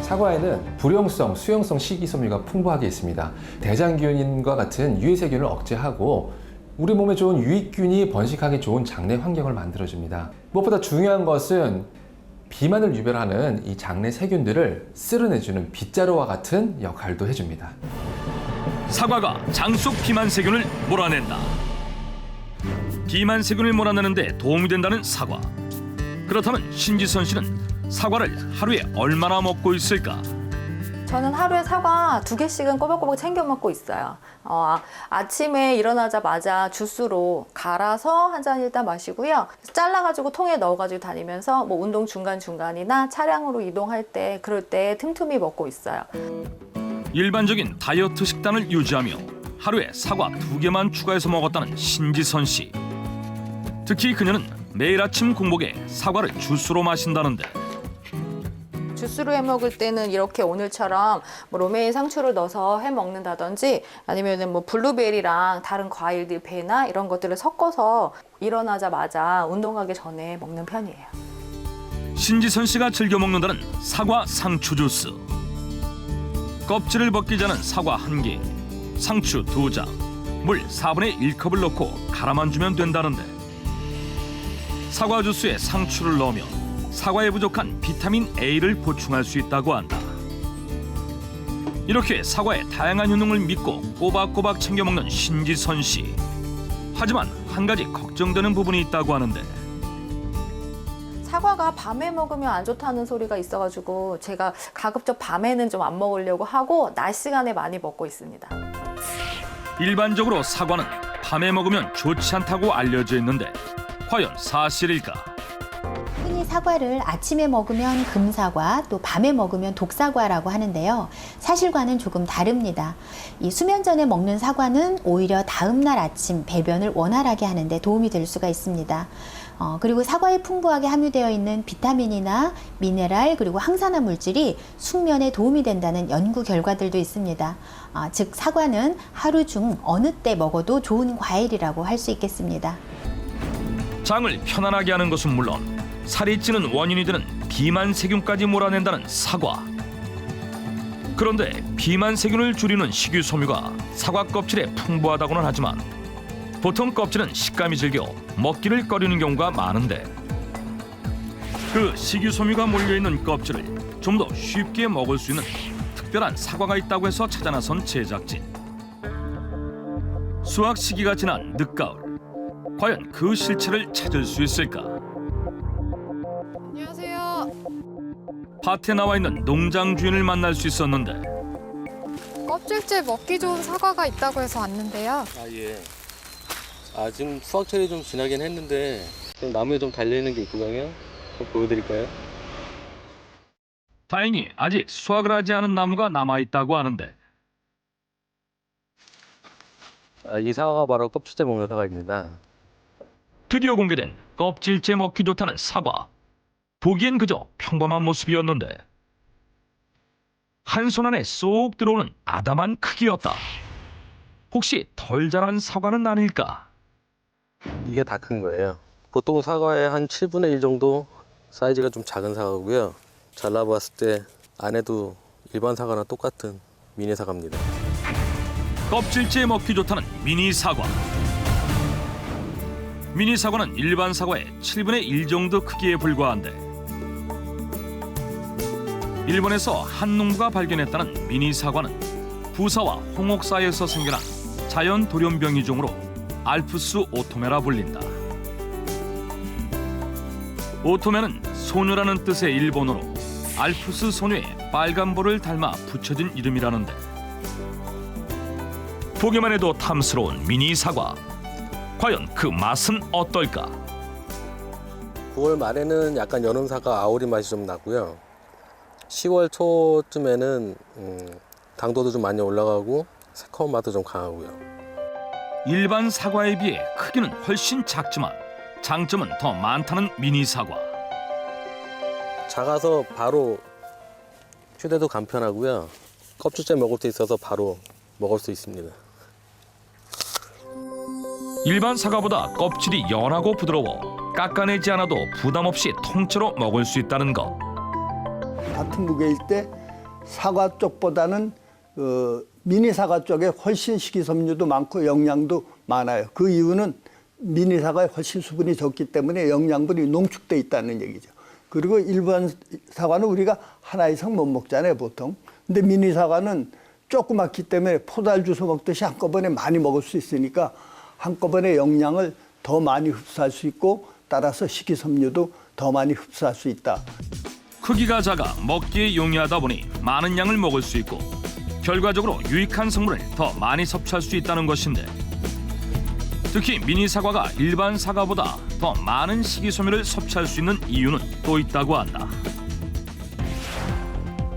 사과에는 불용성, 수용성 식이섬유가 풍부하게 있습니다. 대장균과 같은 유해세균을 억제하고 우리 몸에 좋은 유익균이 번식하기 좋은 장내 환경을 만들어줍니다. 무엇보다 중요한 것은 비만을 유발하는 이 장내 세균들을 쓸어내주는 빗자루와 같은 역할도 해줍니다. 사과가 장 속 비만 세균을 몰아낸다. 비만 세균을 몰아내는 데 도움이 된다는 사과. 그렇다면 신지선 씨는 사과를 하루에 얼마나 먹고 있을까? 저는 하루에 사과 2개씩은 꼬박꼬박 챙겨 먹고 있어요. 아침에 일어나자마자 주스로 갈아서 한 잔 일단 마시고요. 잘라가지고 통에 넣어가지고 다니면서 뭐 운동 중간중간이나 차량으로 이동할 때 그럴 때 틈틈이 먹고 있어요. 일반적인 다이어트 식단을 유지하며 하루에 사과 2개만 추가해서 먹었다는 신지선 씨. 특히 그녀는 매일 아침 공복에 사과를 주스로 마신다는데, 주스로 해 먹을 때는 이렇게 오늘처럼 뭐 로메인 상추를 넣어서 해 먹는다든지 아니면은 뭐 블루베리랑 다른 과일들 배나 이런 것들을 섞어서 일어나자마자 운동하기 전에 먹는 편이에요. 신지선 씨가 즐겨 먹는다는 사과 상추 주스. 껍질을 벗기지 않은 사과 1개, 상추 2장, 물 4분의 1컵을 넣고 갈아만 주면 된다는데, 사과 주스에 상추를 넣으면 사과에 부족한 비타민 A를 보충할 수 있다고 한다. 이렇게 사과의 다양한 효능을 믿고 꼬박꼬박 챙겨 먹는 신지선 씨. 하지만 한 가지 걱정되는 부분이 있다고 하는데, 사과가 밤에 먹으면 안 좋다는 소리가 있어가지고 제가 가급적 밤에는 좀 안 먹으려고 하고 낮 시간에 많이 먹고 있습니다. 일반적으로 사과는 밤에 먹으면 좋지 않다고 알려져 있는데 과연 사실일까? 흔히 사과를 아침에 먹으면 금사과, 또 밤에 먹으면 독사과라고 하는데요. 사실과는 조금 다릅니다. 이 수면 전에 먹는 사과는 오히려 다음날 아침 배변을 원활하게 하는 데 도움이 될 수가 있습니다. 그리고 사과에 풍부하게 함유되어 있는 비타민이나 미네랄 그리고 항산화 물질이 숙면에 도움이 된다는 연구 결과들도 있습니다. 즉 사과는 하루 중 어느 때 먹어도 좋은 과일이라고 할 수 있겠습니다. 장을 편안하게 하는 것은 물론 살이 찌는 원인이 되는 비만 세균까지 몰아낸다는 사과. 그런데 비만 세균을 줄이는 식이섬유가 사과 껍질에 풍부하다고는 하지만 보통 껍질은 식감이 질겨 먹기를 꺼리는 경우가 많은데, 그 식이섬유가 몰려있는 껍질을 좀 더 쉽게 먹을 수 있는 특별한 사과가 있다고 해서 찾아 나선 제작진. 수확 시기가 지난 늦가을, 과연 그 실체를 찾을 수 있을까? 안녕하세요. 밭에 나와 있는 농장 주인을 만날 수 있었는데, 껍질째 먹기 좋은 사과가 있다고 해서 왔는데요. 예. 지금 수확철이 좀 지나긴 했는데 좀 나무에 좀 달려있는 게 있거든요. 좀 보여드릴까요? 다행히 아직 수확을 하지 않은 나무가 남아있다고 하는데, 이 사과가 바로 껍질째 먹는 사과입니다. 드디어 공개된 껍질째 먹기 좋다는 사과. 보기엔 그저 평범한 모습이었는데 한 손 안에 쏙 들어오는 아담한 크기였다. 혹시 덜 자란 사과는 아닐까? 이게 다 큰 거예요. 보통 사과의 한 7분의 1 정도 사이즈가 좀 작은 사과고요. 잘라봤을 때 안에도 일반 사과나 똑같은 미니 사과입니다. 껍질째 먹기 좋다는 미니 사과. 미니 사과는 일반 사과의 7분의 1 정도 크기에 불과한데 일본에서 한 농부가 발견했다는 미니 사과는 부사와 홍옥 사이에서 생겨난 자연 돌연병이종으로 알프스 오토메라 불린다. 오토메는 소녀라는 뜻의 일본어로 알프스 소녀의 빨간 볼을 닮아 붙여진 이름이라는데 보기만 해도 탐스러운 미니 사과. 과연 그 맛은 어떨까? 9월 말에는 약간 여름 사과 아오리 맛이 좀 나고요. 10월 초쯤에는 당도도 좀 많이 올라가고 새콤한 맛도 좀 강하고요. 일반 사과에 비해 크기는 훨씬 작지만 장점은 더 많다는 미니 사과. 작아서 바로 휴대도 간편하고요. 껍질째 먹을 수 있어서 바로 먹을 수 있습니다. 일반 사과보다 껍질이 연하고 부드러워 깎아내지 않아도 부담 없이 통째로 먹을 수 있다는 것. 같은 무게일 때 사과 쪽보다는 미니 사과 쪽에 훨씬 식이섬유도 많고 영양도 많아요. 그 이유는 미니 사과에 훨씬 수분이 적기 때문에 영양분이 농축돼 있다는 얘기죠. 그리고 일반 사과는 우리가 하나 이상 못 먹잖아요, 보통. 근데 미니 사과는 조그맣기 때문에 포달 주워 먹듯이 한꺼번에 많이 먹을 수 있으니까 한꺼번에 영양을 더 많이 흡수할 수 있고 따라서 식이섬유도 더 많이 흡수할 수 있다. 크기가 작아 먹기에 용이하다 보니 많은 양을 먹을 수 있고 결과적으로 유익한 성분을 더 많이 섭취할 수 있다는 것인데 특히 미니 사과가 일반 사과보다 더 많은 식이섬유를 섭취할 수 있는 이유는 또 있다고 한다.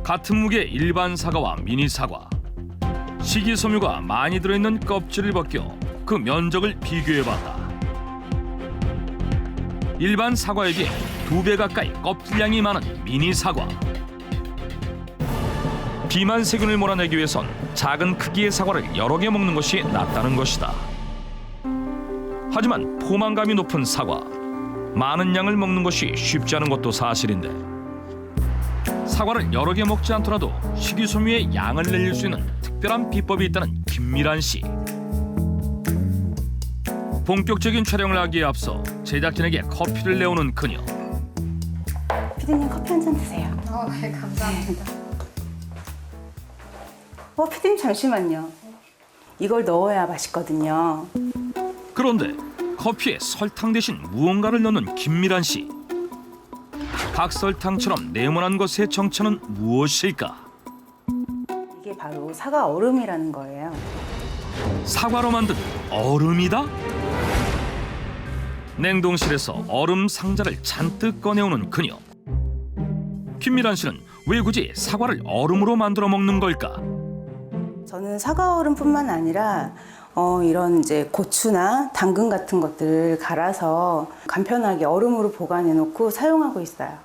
같은 무게의 일반 사과와 미니 사과. 식이섬유가 많이 들어있는 껍질을 벗겨 그 면적을 비교해봤다. 일반 사과에 비해 2배 가까이 껍질량이 많은 미니 사과. 비만 세균을 몰아내기 위해선 작은 크기의 사과를 여러 개 먹는 것이 낫다는 것이다. 하지만 포만감이 높은 사과. 많은 양을 먹는 것이 쉽지 않은 것도 사실인데 사과를 여러 개 먹지 않더라도 식이섬유의 양을 늘릴 수 있는 특별한 비법이 있다는 김미란 씨. 본격적인 촬영을 하기에 앞서 제작진에게 커피를 내오는 그녀. 피디님 커피 한 잔 드세요. 네, 감사합니다. 피디님 잠시만요. 이걸 넣어야 맛있거든요. 그런데 커피에 설탕 대신 무언가를 넣는 김미란 씨. 각설탕처럼 네모난 것의 정체는 무엇일까? 이게 바로 사과 얼음이라는 거예요. 사과로 만든 얼음이다? 냉동실에서 얼음 상자를 잔뜩 꺼내오는 그녀. 김미란 씨는 왜 굳이 사과를 얼음으로 만들어 먹는 걸까? 저는 사과 얼음뿐만 아니라 이런 이제 고추나 당근 같은 것들을 갈아서 간편하게 얼음으로 보관해 놓고 사용하고 있어요.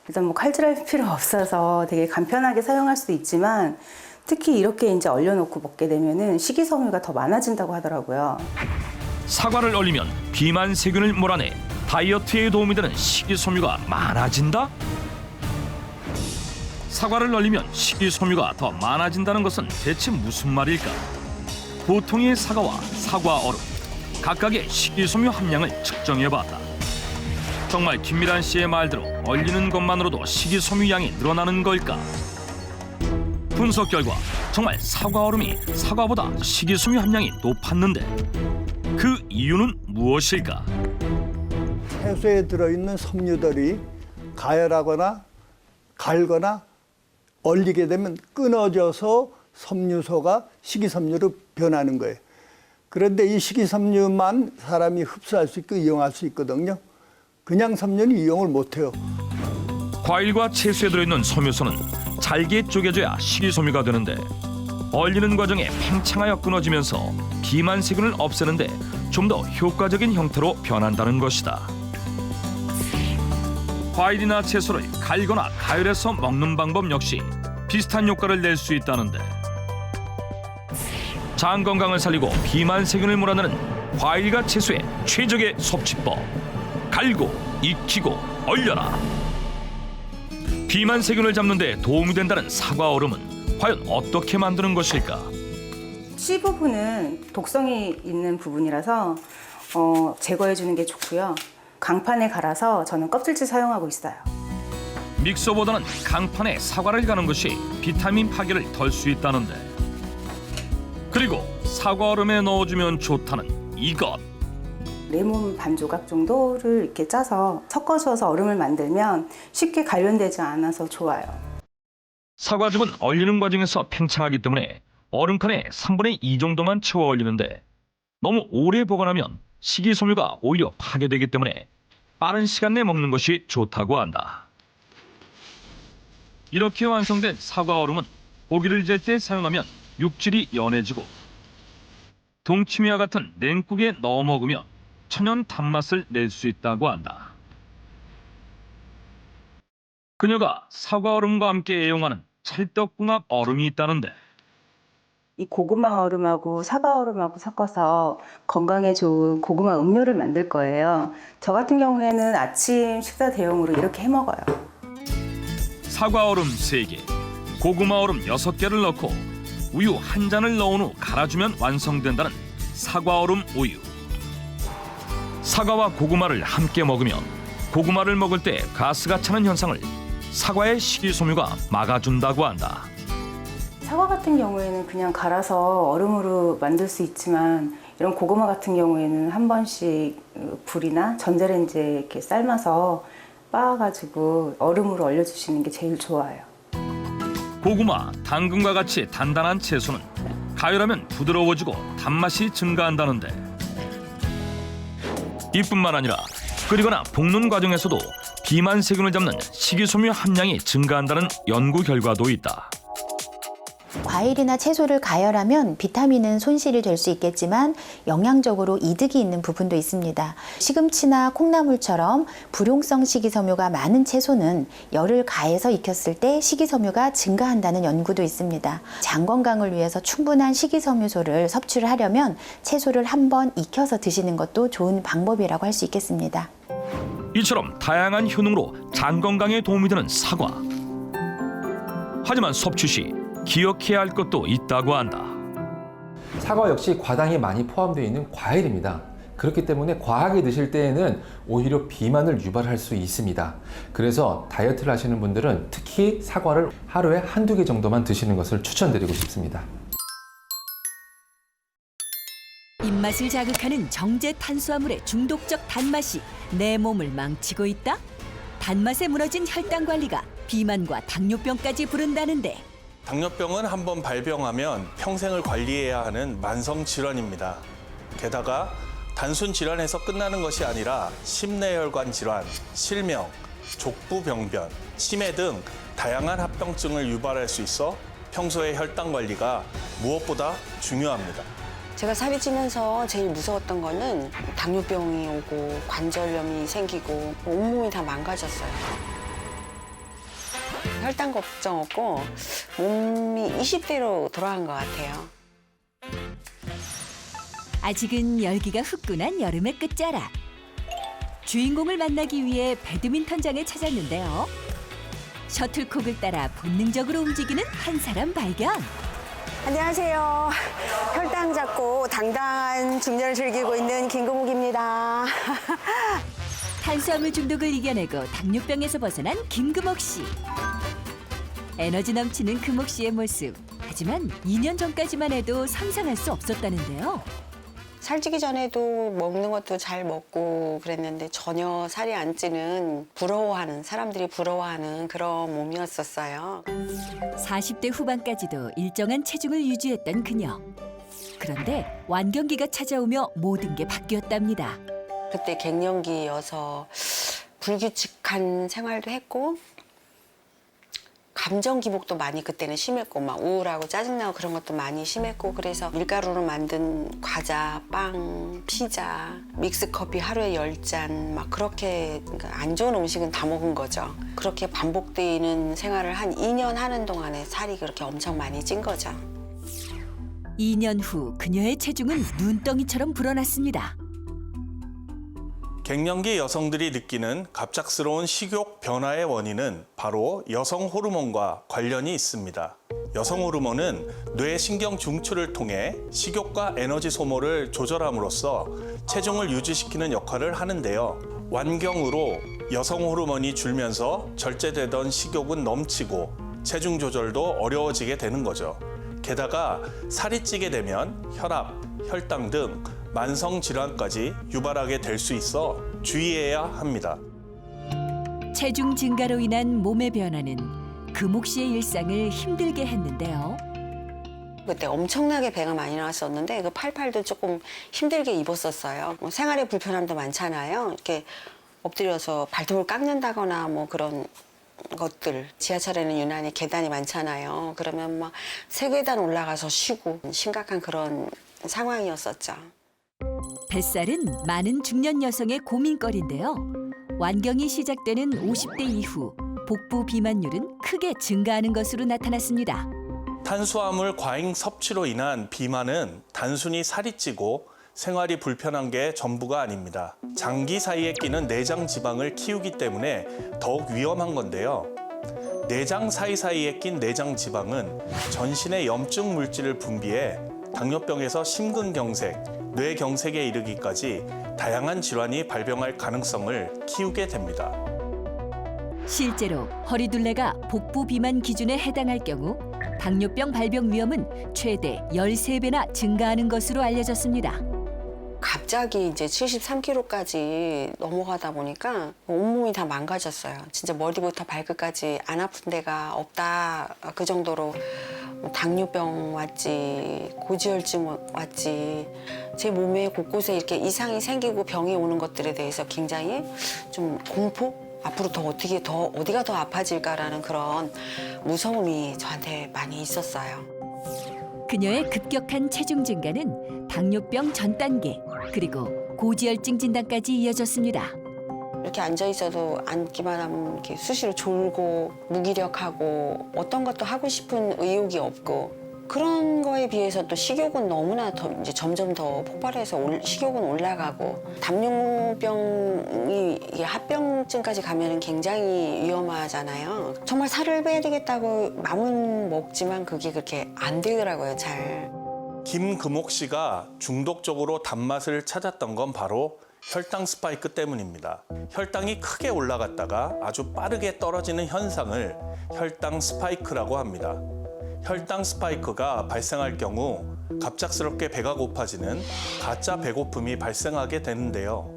일단 뭐 칼질할 필요 없어서 되게 간편하게 사용할 수도 있지만 특히 이렇게 이제 얼려놓고 먹게 되면은 식이섬유가 더 많아진다고 하더라고요. 사과를 얼리면 비만 세균을 몰아내 다이어트에 도움이 되는 식이섬유가 많아진다? 사과를 얼리면 식이섬유가 더 많아진다는 것은 대체 무슨 말일까? 보통의 사과와 사과 얼음 각각의 식이섬유 함량을 측정해봤다. 정말 김미란 씨의 말대로 얼리는 것만으로도 식이섬유 양이 늘어나는 걸까? 분석 결과 정말 사과 얼음이 사과보다 식이섬유 함량이 높았는데 그 이유는 무엇일까? 채소에 들어있는 섬유들이 가열하거나 갈거나 얼리게 되면 끊어져서 섬유소가 식이섬유로 변하는 거예요. 그런데 이 식이섬유만 사람이 흡수할 수 있고 이용할 수 있거든요. 그냥 섬유는 이용을 못해요. 과일과 채소에 들어있는 섬유소는 잘게 쪼개져야 식이섬유가 되는데 얼리는 과정에 팽창하여 끊어지면서 비만 세균을 없애는데 좀 더 효과적인 형태로 변한다는 것이다. 과일이나 채소를 갈거나 가열해서 먹는 방법 역시 비슷한 효과를 낼 수 있다는데 장 건강을 살리고 비만 세균을 몰아내는 과일과 채소의 최적의 섭취법. 갈고 익히고 얼려라. 비만 세균을 잡는 데 도움이 된다는 사과 얼음은 과연 어떻게 만드는 것일까? 씨 부분은 독성이 있는 부분이라서 제거해 주는 게 좋고요. 강판에 갈아서 저는 껍질째 사용하고 있어요. 믹서보다는 강판에 사과를 가는 것이 비타민 파괴를 덜 수 있다는데. 그리고 사과 얼음에 넣어주면 좋다는 이것. 레몬 반 조각 정도를 이렇게 짜서 섞어줘서 얼음을 만들면 쉽게 갈변되지 않아서 좋아요. 사과즙은 얼리는 과정에서 팽창하기 때문에 얼음칸에 3분의 2 정도만 채워 얼리는데 너무 오래 보관하면 식이섬유가 오히려 파괴되기 때문에 빠른 시간 내에 먹는 것이 좋다고 한다. 이렇게 완성된 사과 얼음은 고기를 젤 때 사용하면 육질이 연해지고 동치미와 같은 냉국에 넣어 먹으면 천연 단맛을 낼 수 있다고 한다. 그녀가 사과 얼음과 함께 애용하는 찰떡궁합 얼음이 있다는데. 이 고구마 얼음하고 사과 얼음하고 섞어서 건강에 좋은 고구마 음료를 만들 거예요. 저 같은 경우에는 아침 식사 대용으로 이렇게 해 먹어요. 사과 얼음 3개, 고구마 얼음 6개를 넣고 우유 1잔을 넣은 후 갈아주면 완성된다는 사과 얼음 우유. 사과와 고구마를 함께 먹으면 고구마를 먹을 때 가스가 차는 현상을 사과의 식이섬유가 막아준다고 한다. 사과 같은 경우에는 그냥 갈아서 얼음으로 만들 수 있지만 이런 고구마 같은 경우에는 한 번씩 불이나 전자레인지에 이렇게 삶아서 빻아가지고 얼음으로 얼려주시는 게 제일 좋아요. 고구마, 당근과 같이 단단한 채소는 가열하면 부드러워지고 단맛이 증가한다는데. 이뿐만 아니라 끓이거나 볶는 과정에서도 비만 세균을 잡는 식이섬유 함량이 증가한다는 연구 결과도 있다. 과일이나 채소를 가열하면 비타민은 손실이 될 수 있겠지만 영양적으로 이득이 있는 부분도 있습니다. 시금치나 콩나물처럼 불용성 식이섬유가 많은 채소는 열을 가해서 익혔을 때 식이섬유가 증가한다는 연구도 있습니다. 장 건강을 위해서 충분한 식이섬유소를 섭취를 하려면 채소를 한번 익혀서 드시는 것도 좋은 방법이라고 할 수 있겠습니다. 이처럼 다양한 효능으로 장 건강에 도움이 되는 사과. 하지만 섭취 시 기억해야 할 것도 있다고 한다. 사과 역시 과당이 많이 포함되어 있는 과일입니다. 그렇기 때문에 과하게 드실 때에는 오히려 비만을 유발할 수 있습니다. 그래서 다이어트를 하시는 분들은 특히 사과를 하루에 한두 개 정도만 드시는 것을 추천드리고 싶습니다. 입맛을 자극하는 정제 탄수화물의 중독적 단맛이 내 몸을 망치고 있다? 단맛에 무너진 혈당 관리가 비만과 당뇨병까지 부른다는데. 당뇨병은 한번 발병하면 평생을 관리해야 하는 만성 질환입니다. 게다가 단순 질환에서 끝나는 것이 아니라 심내혈관 질환, 실명, 족부병변, 치매 등 다양한 합병증을 유발할 수 있어 평소에 혈당 관리가 무엇보다 중요합니다. 제가 살이 찌면서 제일 무서웠던 거는 당뇨병이 오고 관절염이 생기고 온몸이 다 망가졌어요. 혈당 걱정 없고 몸이 20대로 돌아간 것 같아요. 아직은 열기가 후끈한 여름의 끝자락. 주인공을 만나기 위해 배드민턴장에 찾았는데요. 셔틀콕을 따라 본능적으로 움직이는 한 사람 발견. 안녕하세요. 혈당 잡고 당당한 중년을 즐기고 있는 김금옥입니다. 탄수화물 중독을 이겨내고 당뇨병에서 벗어난 김금옥 씨. 에너지 넘치는 금옥 씨의 모습. 하지만 2년 전까지만 해도 상상할 수 없었다는데요. 살찌기 전에도 먹는 것도 잘 먹고 그랬는데 전혀 살이 안 찌는 부러워하는, 사람들이 부러워하는 그런 몸이었었어요. 40대 후반까지도 일정한 체중을 유지했던 그녀. 그런데 완경기가 찾아오며 모든 게 바뀌었답니다. 그때 갱년기여서 불규칙한 생활도 했고 감정 기복도 많이 그때는 심했고 막 우울하고 짜증나고 그런 것도 많이 심했고 그래서 밀가루로 만든 과자, 빵, 피자, 믹스커피 하루에 10잔 막 그렇게 안 좋은 음식은 다 먹은 거죠. 그렇게 반복되는 생활을 한 2년 하는 동안에 살이 그렇게 엄청 많이 찐 거죠. 2년 후 그녀의 체중은 눈덩이처럼 불어났습니다. 갱년기 여성들이 느끼는 갑작스러운 식욕 변화의 원인은 바로 여성 호르몬과 관련이 있습니다. 여성 호르몬은 뇌 신경 중추를 통해 식욕과 에너지 소모를 조절함으로써 체중을 유지시키는 역할을 하는데요. 완경으로 여성 호르몬이 줄면서 절제되던 식욕은 넘치고 체중 조절도 어려워지게 되는 거죠. 게다가 살이 찌게 되면 혈압, 혈당 등 만성 질환까지 유발하게 될 수 있어 주의해야 합니다. 체중 증가로 인한 몸의 변화는 금옥 씨의 일상을 힘들게 했는데요. 그때 엄청나게 배가 많이 나왔었는데 그 팔팔도 조금 힘들게 입었었어요. 생활에 불편함도 많잖아요. 이렇게 엎드려서 발톱을 깎는다거나 뭐 그런 것들. 지하철에는 유난히 계단이 많잖아요. 그러면 막 3계단 올라가서 쉬고 심각한 그런 상황이었었죠. 뱃살은 많은 중년 여성의 고민거리인데요. 완경이 시작되는 50대 이후 복부 비만율은 크게 증가하는 것으로 나타났습니다. 탄수화물 과잉 섭취로 인한 비만은 단순히 살이 찌고 생활이 불편한 게 전부가 아닙니다. 장기 사이에 끼는 내장 지방을 키우기 때문에 더욱 위험한 건데요. 내장 사이사이에 낀 내장 지방은 전신의 염증 물질을 분비해 당뇨병에서 심근경색, 뇌경색에 이르기까지 다양한 질환이 발병할 가능성을 키우게 됩니다. 실제로 허리둘레가 복부 비만 기준에 해당할 경우 당뇨병 발병 위험은 최대 13배나 증가하는 것으로 알려졌습니다. 갑자기 이제 73kg까지 넘어가다 보니까 온몸이 다 망가졌어요. 진짜 머리부터 발끝까지 안 아픈 데가 없다. 그 정도로 당뇨병 왔지, 고지혈증 왔지. 제 몸에 곳곳에 이렇게 이상이 생기고 병이 오는 것들에 대해서 굉장히 좀 공포? 앞으로 어디가 더 아파질까라는 그런 무서움이 저한테 많이 있었어요. 그녀의 급격한 체중 증가는 당뇨병 전 단계 그리고 고지혈증 진단까지 이어졌습니다. 이렇게 앉아 있어도 앉기만 하면 이렇게 수시로 졸고 무기력하고 어떤 것도 하고 싶은 의욕이 없고 그런 거에 비해서 또 식욕은 너무나 더 이제 점점 더 폭발해서 식욕은 올라가고 당뇨병이 이게 합병증까지 가면은 굉장히 위험하잖아요. 정말 살을 빼야 되겠다고 마음은 먹지만 그게 그렇게 안 되더라고요, 잘. 김금옥 씨가 중독적으로 단맛을 찾았던 건 바로 혈당 스파이크 때문입니다. 혈당이 크게 올라갔다가 아주 빠르게 떨어지는 현상을 혈당 스파이크라고 합니다. 혈당 스파이크가 발생할 경우 갑작스럽게 배가 고파지는 가짜 배고픔이 발생하게 되는데요.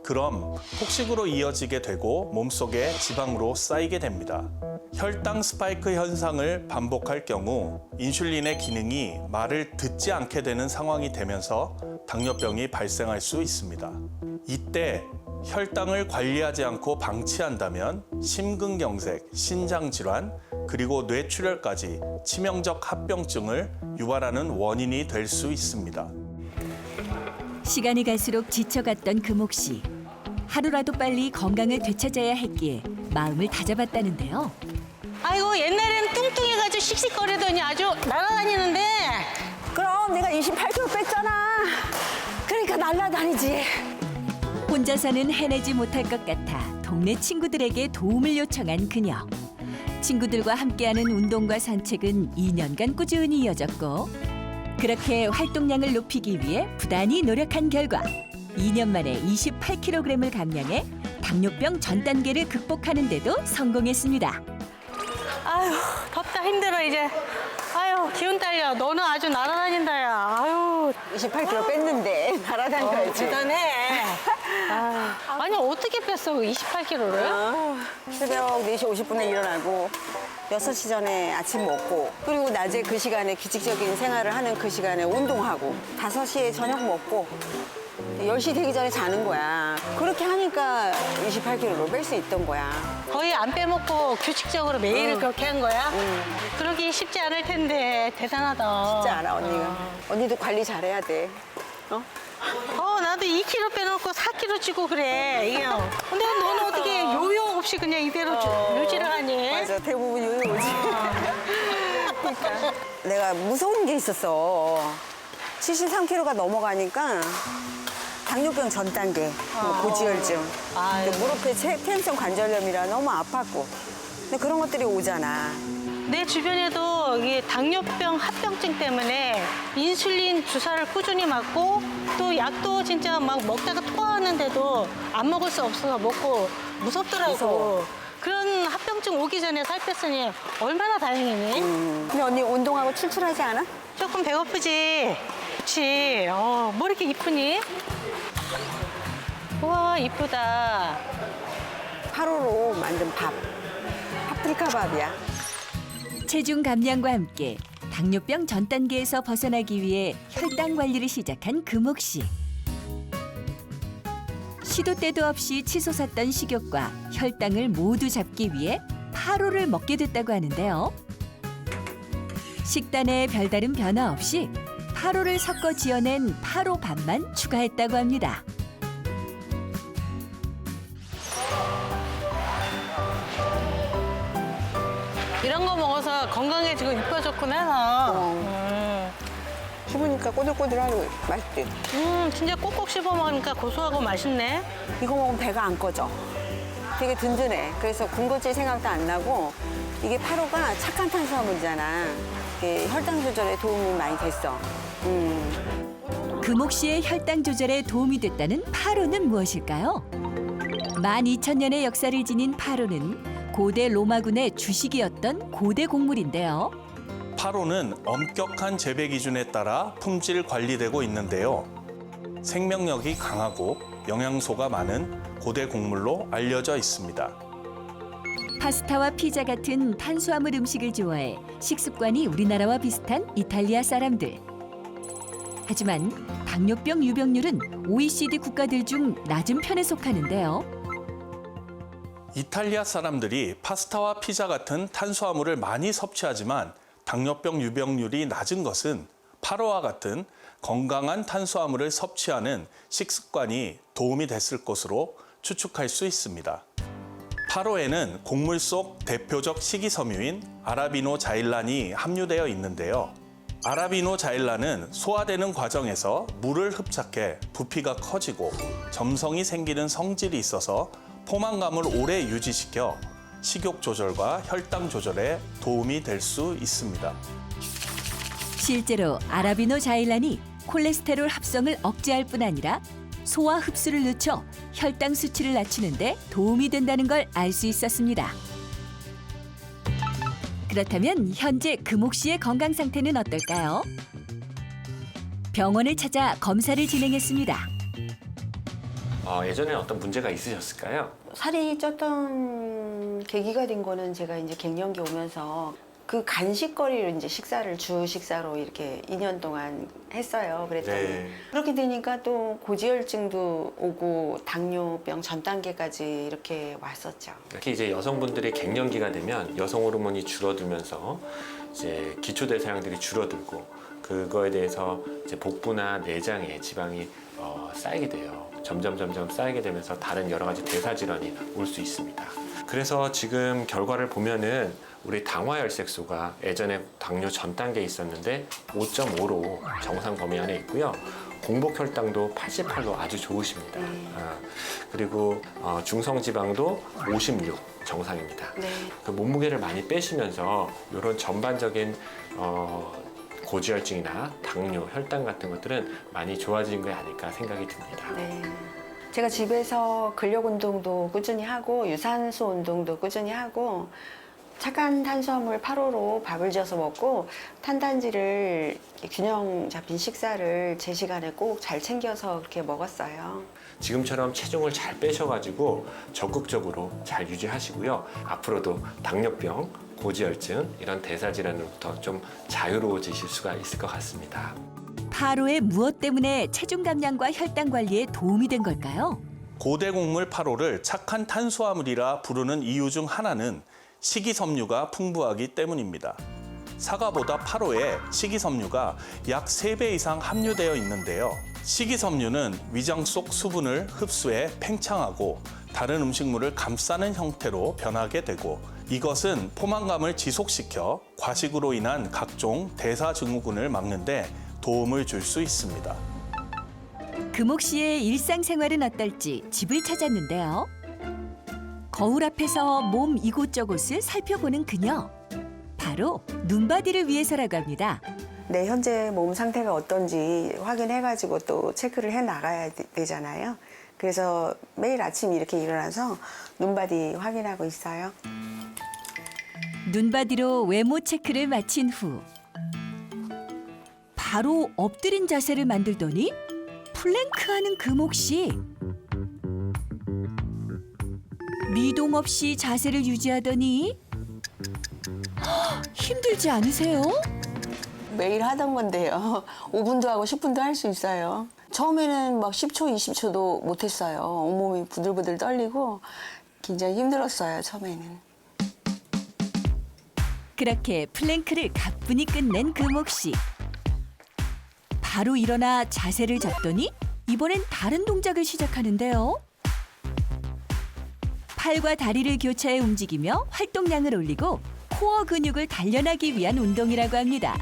그럼 폭식으로 이어지게 되고 몸속에 지방으로 쌓이게 됩니다. 혈당 스파이크 현상을 반복할 경우 인슐린의 기능이 말을 듣지 않게 되는 상황이 되면서 당뇨병이 발생할 수 있습니다. 이때 혈당을 관리하지 않고 방치한다면 심근경색, 신장질환, 그리고 뇌출혈까지 치명적 합병증을 유발하는 원인이 될 수 있습니다. 시간이 갈수록 지쳐갔던 금옥 씨. 하루라도 빨리 건강을 되찾아야 했기에 마음을 다잡았다는데요. 아이고 옛날에는 뚱뚱해가지고 씩씩거리더니 아주 날아다니는데 그럼 내가 28kg 뺐잖아. 그러니까 날아다니지. 혼자 사는 해내지 못할 것 같아 동네 친구들에게 도움을 요청한 그녀. 친구들과 함께하는 운동과 산책은 2년간 꾸준히 이어졌고 그렇게 활동량을 높이기 위해 부단히 노력한 결과 2년 만에 28kg을 감량해 당뇨병 전 단계를 극복하는 데도 성공했습니다. 아유 덥다 힘들어 이제. 아유 기운 딸려. 너는 아주 날아다닌다 야. 아유 28kg 뺐는데 날아다녀야지. 대단해. 아니 어떻게 뺐어 28kg를? 새벽 4시 50분에 일어나고 6시 전에 아침 먹고 그리고 낮에 그 시간에 규칙적인 생활을 하는 그 시간에 운동하고 5시에 저녁 먹고 10시 되기 전에 자는 거야. 그렇게 하니까 28kg로 뺄 수 있던 거야. 거의 안 빼먹고 규칙적으로 매일 그렇게 한 거야? 그러기 쉽지 않을 텐데 대단하다. 쉽지 않아 언니가. 언니도 관리 잘해야 돼. 나도 2kg 빼놓고 4kg 찌고 그래. 이게. 근데 너는 어떻게 요요 없이 그냥 이대로 유지를 하니? 맞아, 대부분 요요지. 그러니까 내가 무서운 게 있었어. 73kg가 넘어가니까 당뇨병 전 단계, 고지혈증, 무릎에 퇴행성 관절염이라 너무 아팠고. 근데 그런 것들이 오잖아. 내 주변에도 이 당뇨병 합병증 때문에 인슐린 주사를 꾸준히 맞고 또 약도 진짜 막 먹다가 토하는데도 안 먹을 수 없어서 먹고 무섭더라고. 무서워. 그런 합병증 오기 전에 살 뺐으니 얼마나 다행이니? 근데 언니 운동하고 출출하지 않아? 조금 배고프지? 그렇지. 뭐 이렇게 이쁘니? 우와, 이쁘다. 파로로 만든 밥. 파프리카 밥이야. 체중 감량과 함께 당뇨병 전 단계에서 벗어나기 위해 혈당 관리를 시작한 금옥 씨. 시도 때도 없이 치솟았던 식욕과 혈당을 모두 잡기 위해 파로를 먹게 됐다고 하는데요. 식단에 별다른 변화 없이 파로를 섞어 지어낸 파로 밥만 추가했다고 합니다. 이런 거 먹어서 건강해지고 이뻐졌구나. 씹으니까 꼬들꼬들하고 맛있지? 진짜 꼭꼭 씹어 먹으니까 고소하고 맛있네. 이거 먹으면 배가 안 꺼져. 되게 든든해. 그래서 군것질 생각도 안 나고 이게 파로가 착한 탄수화물이잖아. 이게 혈당 조절에 도움이 많이 됐어. 금옥 씨의 혈당 조절에 도움이 됐다는 파로는 무엇일까요? 12,000년의 역사를 지닌 파로는 고대 로마군의 주식이었던 고대 곡물인데요. 파로는 엄격한 재배 기준에 따라 품질 관리되고 있는데요. 생명력이 강하고 영양소가 많은 고대 곡물로 알려져 있습니다. 파스타와 피자 같은 탄수화물 음식을 좋아해 식습관이 우리나라와 비슷한 이탈리아 사람들. 하지만 당뇨병 유병률은 OECD 국가들 중 낮은 편에 속하는데요. 이탈리아 사람들이 파스타와 피자 같은 탄수화물을 많이 섭취하지만 당뇨병 유병률이 낮은 것은 파로와 같은 건강한 탄수화물을 섭취하는 식습관이 도움이 됐을 것으로 추측할 수 있습니다. 파로에는 곡물 속 대표적 식이섬유인 아라비노자일란이 함유되어 있는데요. 아라비노자일란은 소화되는 과정에서 물을 흡착해 부피가 커지고 점성이 생기는 성질이 있어서 포만감을 오래 유지시켜 식욕 조절과 혈당 조절에 도움이 될 수 있습니다. 실제로 아라비노자일란이 콜레스테롤 합성을 억제할 뿐 아니라 소화 흡수를 늦춰 혈당 수치를 낮추는 데 도움이 된다는 걸 알 수 있었습니다. 그렇다면 현재 금옥 씨의 건강 상태는 어떨까요? 병원을 찾아 검사를 진행했습니다. 예전에 어떤 문제가 있으셨을까요? 살이 쪘던 계기가 된 거는 제가 이제 갱년기 오면서 그 간식거리로 이제 주 식사로 이렇게 2년 동안 했어요. 그랬더니 그렇게 되니까 또 고지혈증도 오고 당뇨병 전 단계까지 이렇게 왔었죠. 특히 이제 여성분들이 갱년기가 되면 여성 호르몬이 줄어들면서 이제 기초 대사량들이 줄어들고 그거에 대해서 이제 복부나 내장에 지방이 쌓이게 돼요. 점점 쌓이게 되면서 다른 여러 가지 대사 질환이 올 수 있습니다. 그래서 지금 결과를 보면은 우리 당화혈색소가 예전에 당뇨 전 단계에 있었는데 5.5로 정상 범위 안에 있고요. 공복 혈당도 88로 아주 좋으십니다. 그리고 중성지방도 56 정상입니다. 그 몸무게를 많이 빼시면서 이런 전반적인 고지혈증이나 당뇨, 혈당 같은 것들은 많이 좋아진 게 아닐까 생각이 듭니다. 제가 집에서 근력 운동도 꾸준히 하고 유산소 운동도 꾸준히 하고 착한 탄수화물 8호로 밥을 지어서 먹고 탄단지를 균형 잡힌 식사를 제 시간에 꼭 잘 챙겨서 그렇게 먹었어요. 지금처럼 체중을 잘 빼셔가지고 적극적으로 잘 유지하시고요. 앞으로도 당뇨병, 고지혈증 이런 대사질환으로부터 좀 자유로워지실 수가 있을 것 같습니다. 파로의 무엇 때문에 체중 감량과 혈당 관리에 도움이 된 걸까요? 고대 곡물 파로를 착한 탄수화물이라 부르는 이유 중 하나는 식이섬유가 풍부하기 때문입니다. 사과보다 파로에 식이섬유가 약 3배 이상 함유되어 있는데요. 식이섬유는 위장 속 수분을 흡수해 팽창하고 다른 음식물을 감싸는 형태로 변하게 되고 이것은 포만감을 지속시켜 과식으로 인한 각종 대사증후군을 막는 데 도움을 줄 수 있습니다. 금옥 씨의 일상생활은 어떨지 집을 찾았는데요. 거울 앞에서 몸 이곳저곳을 살펴보는 그녀. 바로 눈바디를 위해서라고 합니다. 내 현재 몸 상태가 어떤지 확인해가지고 또 체크를 해 나가야 되잖아요. 그래서 매일 아침 이렇게 일어나서 눈바디 확인하고 있어요. 눈바디로 외모 체크를 마친 후 바로 엎드린 자세를 만들더니 플랭크하는 금옥 씨. 미동 없이 자세를 유지하더니 힘들지 않으세요? 매일 하던 건데요. 5분도 하고 10분도 할 수 있어요. 처음에는 막 10초, 20초도 못했어요. 온몸이 부들부들 떨리고 굉장히 힘들었어요, 처음에는. 그렇게 플랭크를 가뿐히 끝낸 금옥 씨. 바로 일어나 자세를 잡더니 이번엔 다른 동작을 시작하는데요. 팔과 다리를 교차해 움직이며 활동량을 올리고 코어 근육을 단련하기 위한 운동이라고 합니다.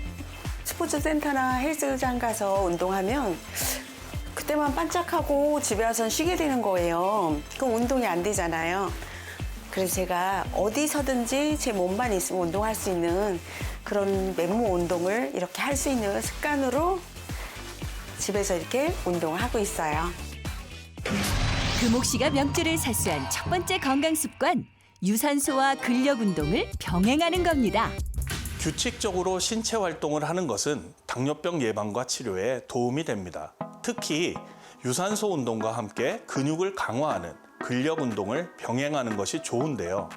스포츠 센터나 헬스장 가서 운동하면 그때만 반짝하고 집에 와서는 쉬게 되는 거예요. 그럼 운동이 안 되잖아요. 그래서 제가 어디서든지 제 몸만 있으면 운동할 수 있는 그런 맨몸 운동을 이렇게 할 수 있는 습관으로 집에서 이렇게 운동을 하고 있어요. 금옥 씨가 명줄을 사수한 첫 번째 건강 습관, 유산소와 근력 운동을 병행하는 겁니다. 규칙적으로 신체 활동을 하는 것은 당뇨병 예방과 치료에 도움이 됩니다. 특히 유산소 운동과 함께 근육을 강화하는 근력 운동을 병행하는 것이 좋은데요.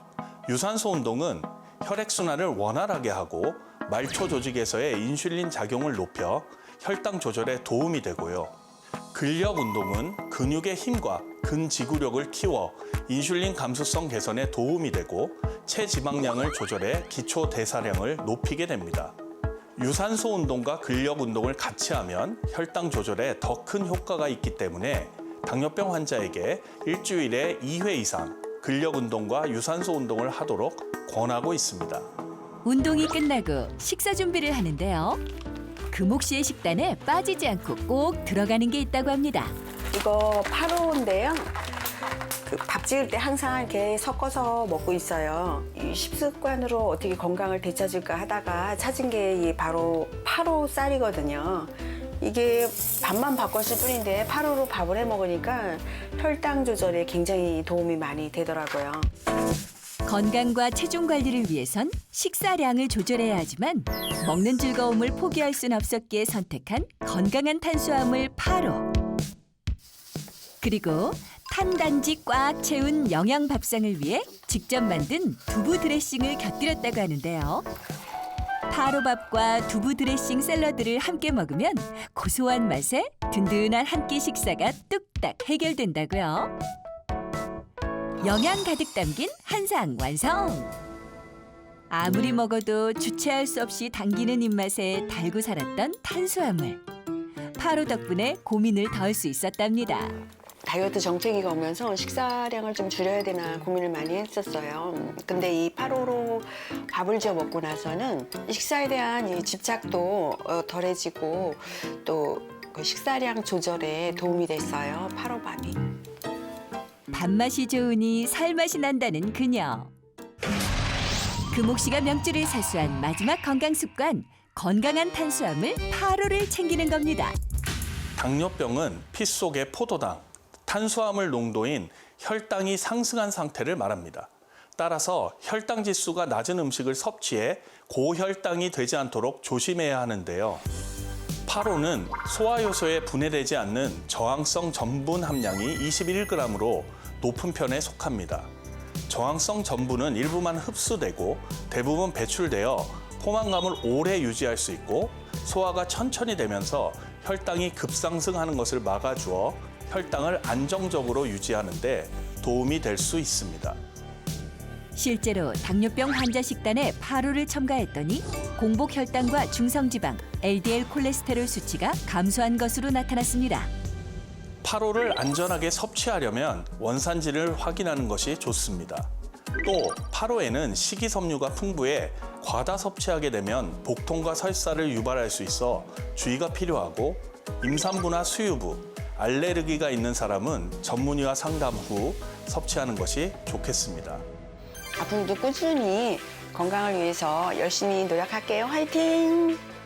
유산소 운동은 혈액순환을 원활하게 하고 말초 조직에서의 인슐린 작용을 높여 혈당 조절에 도움이 되고요. 근력 운동은 근육의 힘과 근지구력을 키워 인슐린 감수성 개선에 도움이 되고 체지방량을 조절해 기초 대사량을 높이게 됩니다. 유산소 운동과 근력 운동을 같이 하면 혈당 조절에 더 큰 효과가 있기 때문에 당뇨병 환자에게 일주일에 2회 이상 근력 운동과 유산소 운동을 하도록 권하고 있습니다. 운동이 끝나고 식사 준비를 하는데요. 금옥 씨의 식단에 빠지지 않고 꼭 들어가는 게 있다고 합니다. 이거 파로인데요. 그 밥 지을 때 항상 이렇게 섞어서 먹고 있어요. 이 식습관으로 어떻게 건강을 되찾을까 하다가 찾은 게 바로 파로 쌀이거든요. 이게 밥만 바꿨을 뿐인데 파로로 밥을 해 먹으니까 혈당 조절에 굉장히 도움이 많이 되더라고요. 건강과 체중 관리를 위해선 식사량을 조절해야 하지만 먹는 즐거움을 포기할 순 없었기에 선택한 건강한 탄수화물 파로. 그리고 탄단지 꽉 채운 영양 밥상을 위해 직접 만든 두부 드레싱을 곁들였다고 하는데요. 파로밥과 두부 드레싱 샐러드를 함께 먹으면 고소한 맛에 든든한 한 끼 식사가 뚝딱 해결된다고요. 영양 가득 담긴 한상 완성! 아무리 먹어도 주체할 수 없이 당기는 입맛에 달고 살았던 탄수화물. 파로 덕분에 고민을 덜 수 있었답니다. 다이어트 정체기가 오면서 식사량을 좀 줄여야 되나 고민을 많이 했었어요. 근데 이 파로로 밥을 지어 먹고 나서는 식사에 대한 이 집착도 덜해지고 또 그 식사량 조절에 도움이 됐어요, 파로밥이. 밥맛이 좋으니 살맛이 난다는 그녀. 금옥 씨가 명줄을 사수한 마지막 건강 습관, 건강한 탄수화물 파로를 챙기는 겁니다. 당뇨병은 피 속의 포도당, 탄수화물 농도인 혈당이 상승한 상태를 말합니다. 따라서 혈당 지수가 낮은 음식을 섭취해 고혈당이 되지 않도록 조심해야 하는데요. 파로는 소화효소에 분해되지 않는 저항성 전분 함량이 21g으로 높은 편에 속합니다. 저항성 전분은 일부만 흡수되고 대부분 배출되어 포만감을 오래 유지할 수 있고 소화가 천천히 되면서 혈당이 급상승하는 것을 막아주어 혈당을 안정적으로 유지하는 데 도움이 될 수 있습니다. 실제로 당뇨병 환자 식단에 파로를 첨가했더니 공복 혈당과 중성지방, LDL 콜레스테롤 수치가 감소한 것으로 나타났습니다. 파로를 안전하게 섭취하려면 원산지를 확인하는 것이 좋습니다. 또 파로에는 식이섬유가 풍부해 과다 섭취하게 되면 복통과 설사를 유발할 수 있어 주의가 필요하고 임산부나 수유부, 알레르기가 있는 사람은 전문의와 상담 후 섭취하는 것이 좋겠습니다. 앞으로도 꾸준히 건강을 위해서 열심히 노력할게요. 화이팅!